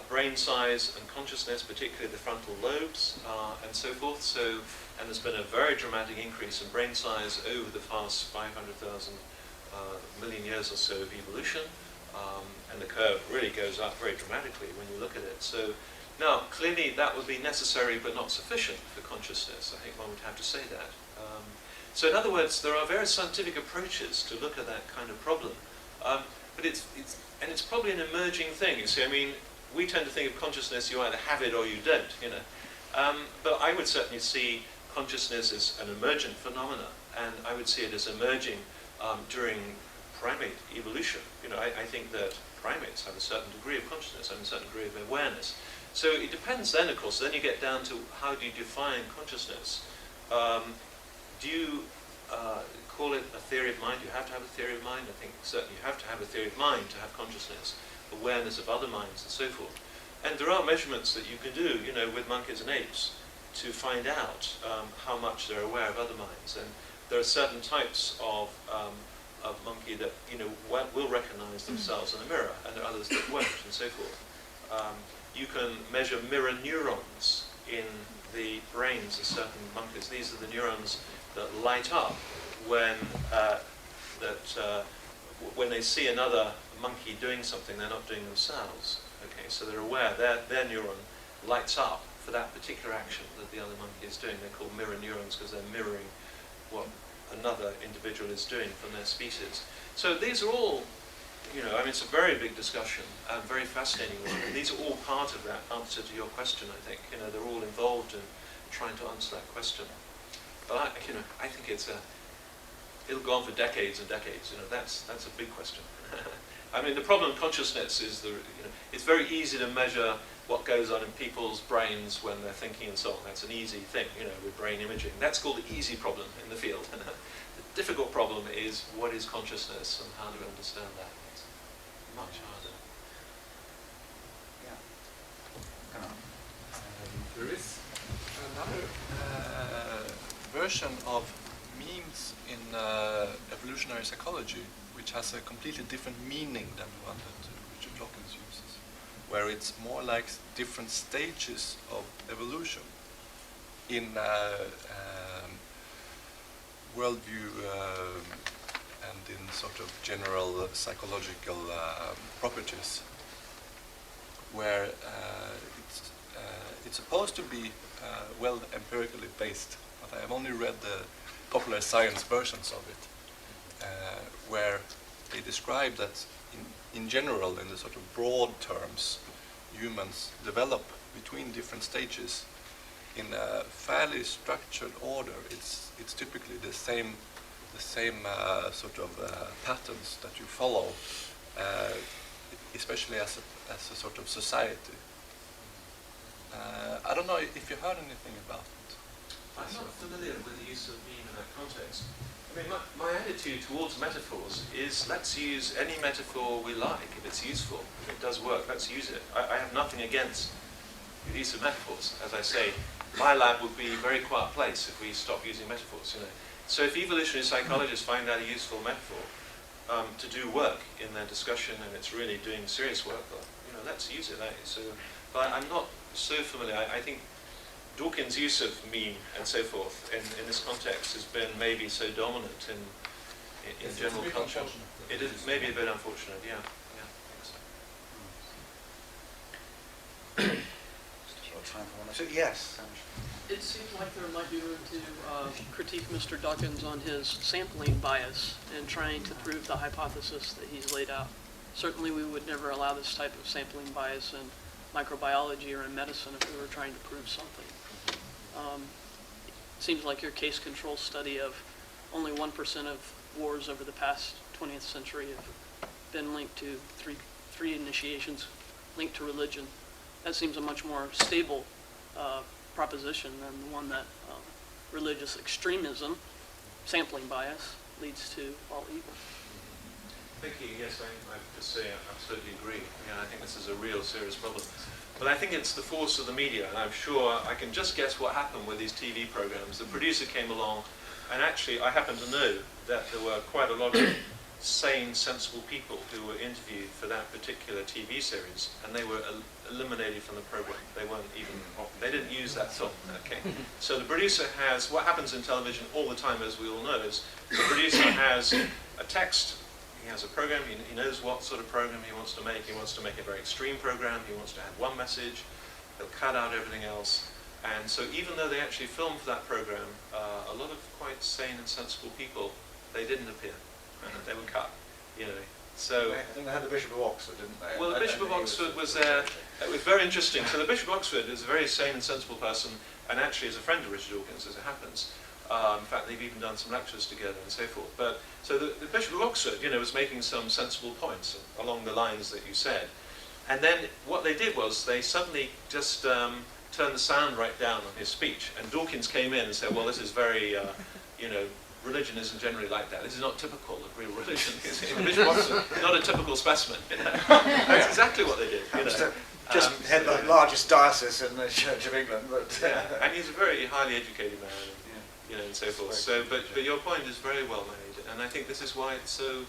brain size and consciousness, particularly the frontal lobes and so forth. So, and there's been a very dramatic increase in brain size over the past 500,000 million years or so of evolution. And the curve really goes up very dramatically when you look at it. So now, clearly that would be necessary but not sufficient for consciousness. I think one would have to say that. So in other words, there are various scientific approaches to look at that kind of problem. But it's probably an emerging thing. You see, I mean, we tend to think of consciousness, you either have it or you don't, you know. But I would certainly see consciousness as an emergent phenomena, and I would see it as emerging during primate evolution. You know, I think that primates have a certain degree of consciousness and a certain degree of awareness. So it depends then, of course, then you get down to how do you define consciousness? Do you call it a theory of mind? Do you have to have a theory of mind? I think certainly you have to have a theory of mind to have consciousness, awareness of other minds and so forth. And there are measurements that you can do, you know, with monkeys and apes to find out how much they're aware of other minds. And there are certain types of monkey that, you know, will recognize themselves in a mirror, and there are others that won't, and so forth. You can measure mirror neurons in the brains of certain monkeys. These are the neurons that light up when when they see another monkey doing something they're not doing themselves. Okay, so they're aware their neuron lights up for that particular action that the other monkey is doing. They're called mirror neurons because they're mirroring what another individual is doing from their species. So these are all, you know, I mean, it's a very big discussion and very fascinating one. And these are all part of that answer to your question, I think. You know, they're all involved in trying to answer that question. But I think it'll go on for decades and decades. You know, that's a big question. I mean, the problem in consciousness is it's very easy to measure what goes on in people's brains when they're thinking and so on. That's an easy thing, you know, with brain imaging. That's called the easy problem in the field. The difficult problem is what is consciousness and how do we understand that? It's much harder. Yeah. There is another version of memes in evolutionary psychology which has a completely different meaning than the one that Richard Dawkins uses. where it's more like different stages of evolution in worldview and in sort of general psychological properties, where it's supposed to be well empirically based, but I have only read the popular science versions of it, where they describe that in general, in the sort of broad terms, humans develop between different stages in a fairly structured order. It's typically the same sort of patterns that you follow, especially as a sort of society. I don't know if you heard anything about it. I'm not familiar with the use of meme in that context. I mean, my attitude towards metaphors is let's use any metaphor we like if it's useful. If it does work, let's use it. I have nothing against the use of metaphors. As I say, my lab would be a very quiet place if we stopped using metaphors. So if evolutionary psychologists find that a useful metaphor to do work in their discussion, and it's really doing serious work, well, let's use it. But I'm not so familiar. I think Dawkins' use of meme and so forth in this context has been maybe so dominant in general culture. It is maybe a bit unfortunate, yeah. Time for one or two. Yes. It seems like there might be room to critique Mr. Dawkins on his sampling bias and trying to prove the hypothesis that he's laid out. Certainly we would never allow this type of sampling bias in microbiology or in medicine if we were trying to prove something. It seems like your case control study of only 1% of wars over the past 20th century have been linked to three initiations linked to religion. That seems a much more stable proposition than the one that religious extremism, sampling bias, leads to all evil. Thank you. Yes, I have to say I absolutely agree. I think this is a real serious problem. But I think it's the force of the media, and I'm sure I can just guess what happened with these TV programs. The producer came along, and actually I happen to know that there were quite a lot of sane, sensible people who were interviewed for that particular TV series, and they were eliminated from the program. They weren't even, they didn't use that film. Okay. So the producer has, what happens in television all the time, as we all know, is the producer has a text. He has a program, he knows what sort of program he wants to make. He wants to make a very extreme program, he wants to have one message, he'll cut out everything else. And so even though they actually filmed for that program, a lot of quite sane and sensible people, they didn't appear. They were cut, So I think they had the Bishop of Oxford, didn't they? Well, the Bishop of Oxford was there. It was very interesting. So the Bishop of Oxford is a very sane and sensible person, and actually is a friend of Richard Dawkins, as it happens. In fact, they've even done some lectures together and so forth. But so the Bishop of Oxford, was making some sensible points along the lines that you said. And then what they did was they suddenly just turned the sound right down on his speech. And Dawkins came in and said, well, this is very, religion isn't generally like that. This is not typical of real religion. Bishop of Oxford, not a typical specimen. That's exactly what they did. Just head the largest diocese in the Church of England, but and he's a very highly educated man. And so forth. So, but your point is very well made, and I think this is why it's so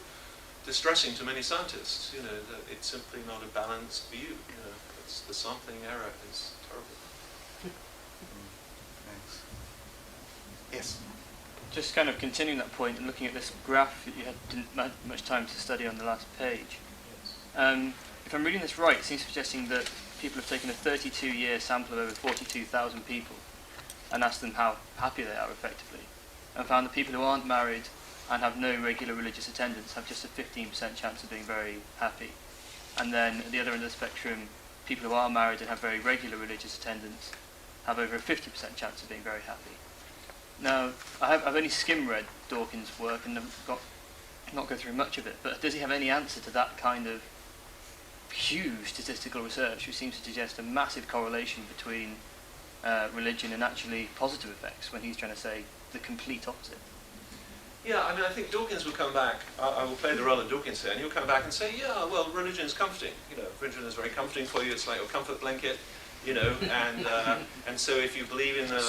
distressing to many scientists. That it's simply not a balanced view. It's the sampling error is terrible. Thanks. Yes. Just kind of continuing that point and looking at this graph that you didn't have much time to study on the last page. If I'm reading this right, it seems suggesting that people have taken a 32-year sample of over 42,000 people and asked them how happy they are effectively, and found that people who aren't married and have no regular religious attendance have just a 15% chance of being very happy. And then at the other end of the spectrum, people who are married and have very regular religious attendance have over a 50% chance of being very happy. Now, I've only skim-read Dawkins' work and not go through much of it, but does he have any answer to that kind of huge statistical research which seems to suggest a massive correlation between religion and actually positive effects, when he's trying to say the complete opposite? Yeah, I think Dawkins will come back. I will play the role of Dawkins here, and he'll come back and say, yeah, well, religion is comforting. Religion is very comforting for you. It's like your comfort blanket, and so if you believe in a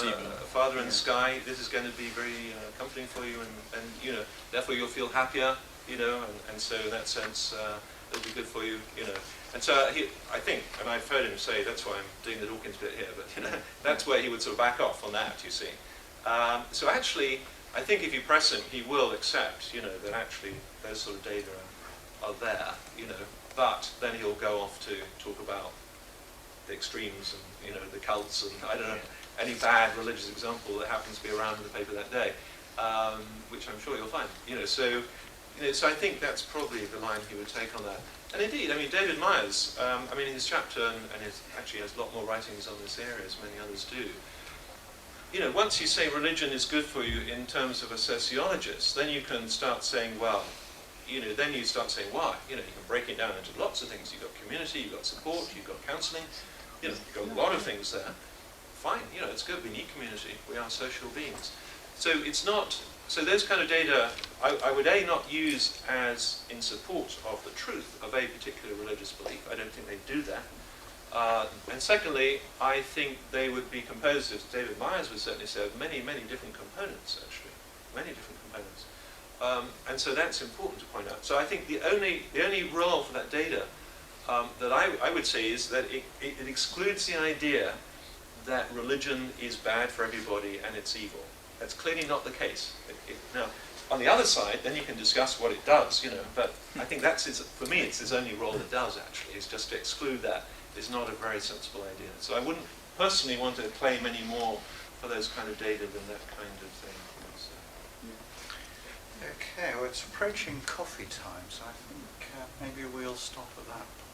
Father in the sky, this is going to be very comforting for you, and therefore you'll feel happier, and so in that sense, that'll be good for you, you know. And so I think, and I've heard him say, that's why I'm doing the Dawkins bit here, but you know, that's where he would sort of back off on that, you see. So actually, I think if you press him, he will accept, you know, that actually those sort of data are there, you know, but then he'll go off to talk about the extremes and, you know, the cults and, I don't know, any bad religious example that happens to be around in the paper that day, which I'm sure you'll find, you know, so I think that's probably the line he would take on that. And indeed, I mean, David Myers, I mean, his chapter, and actually has a lot more writings on this area, as many others do. You know, once you say religion is good for you in terms of a sociologist, then you can start saying, well, you know, then you start saying why. You know, you can break it down into lots of things. You've got community, you've got support, you've got counselling, you know, you've got a lot of things there. Fine, you know, it's good. We need community. We are social beings. So it's not. So those kind of data, I would not use as in support of the truth of a particular religious belief. I don't think they do that. And secondly, I think they would be composed, as David Myers would certainly say, of many, many different components, actually. Many different components. And so that's important to point out. So I think the only role for that data that I would say is that it excludes the idea that religion is bad for everybody and it's evil. That's clearly not the case. Now, on the other side, then you can discuss what it does, you know, but I think that's for me, it's his only role it does, actually, is just to exclude that is not a very sensible idea. So I wouldn't personally want to claim any more for those kind of data than that kind of thing. So. Okay, well, it's approaching coffee time, so I think maybe we'll stop at that point.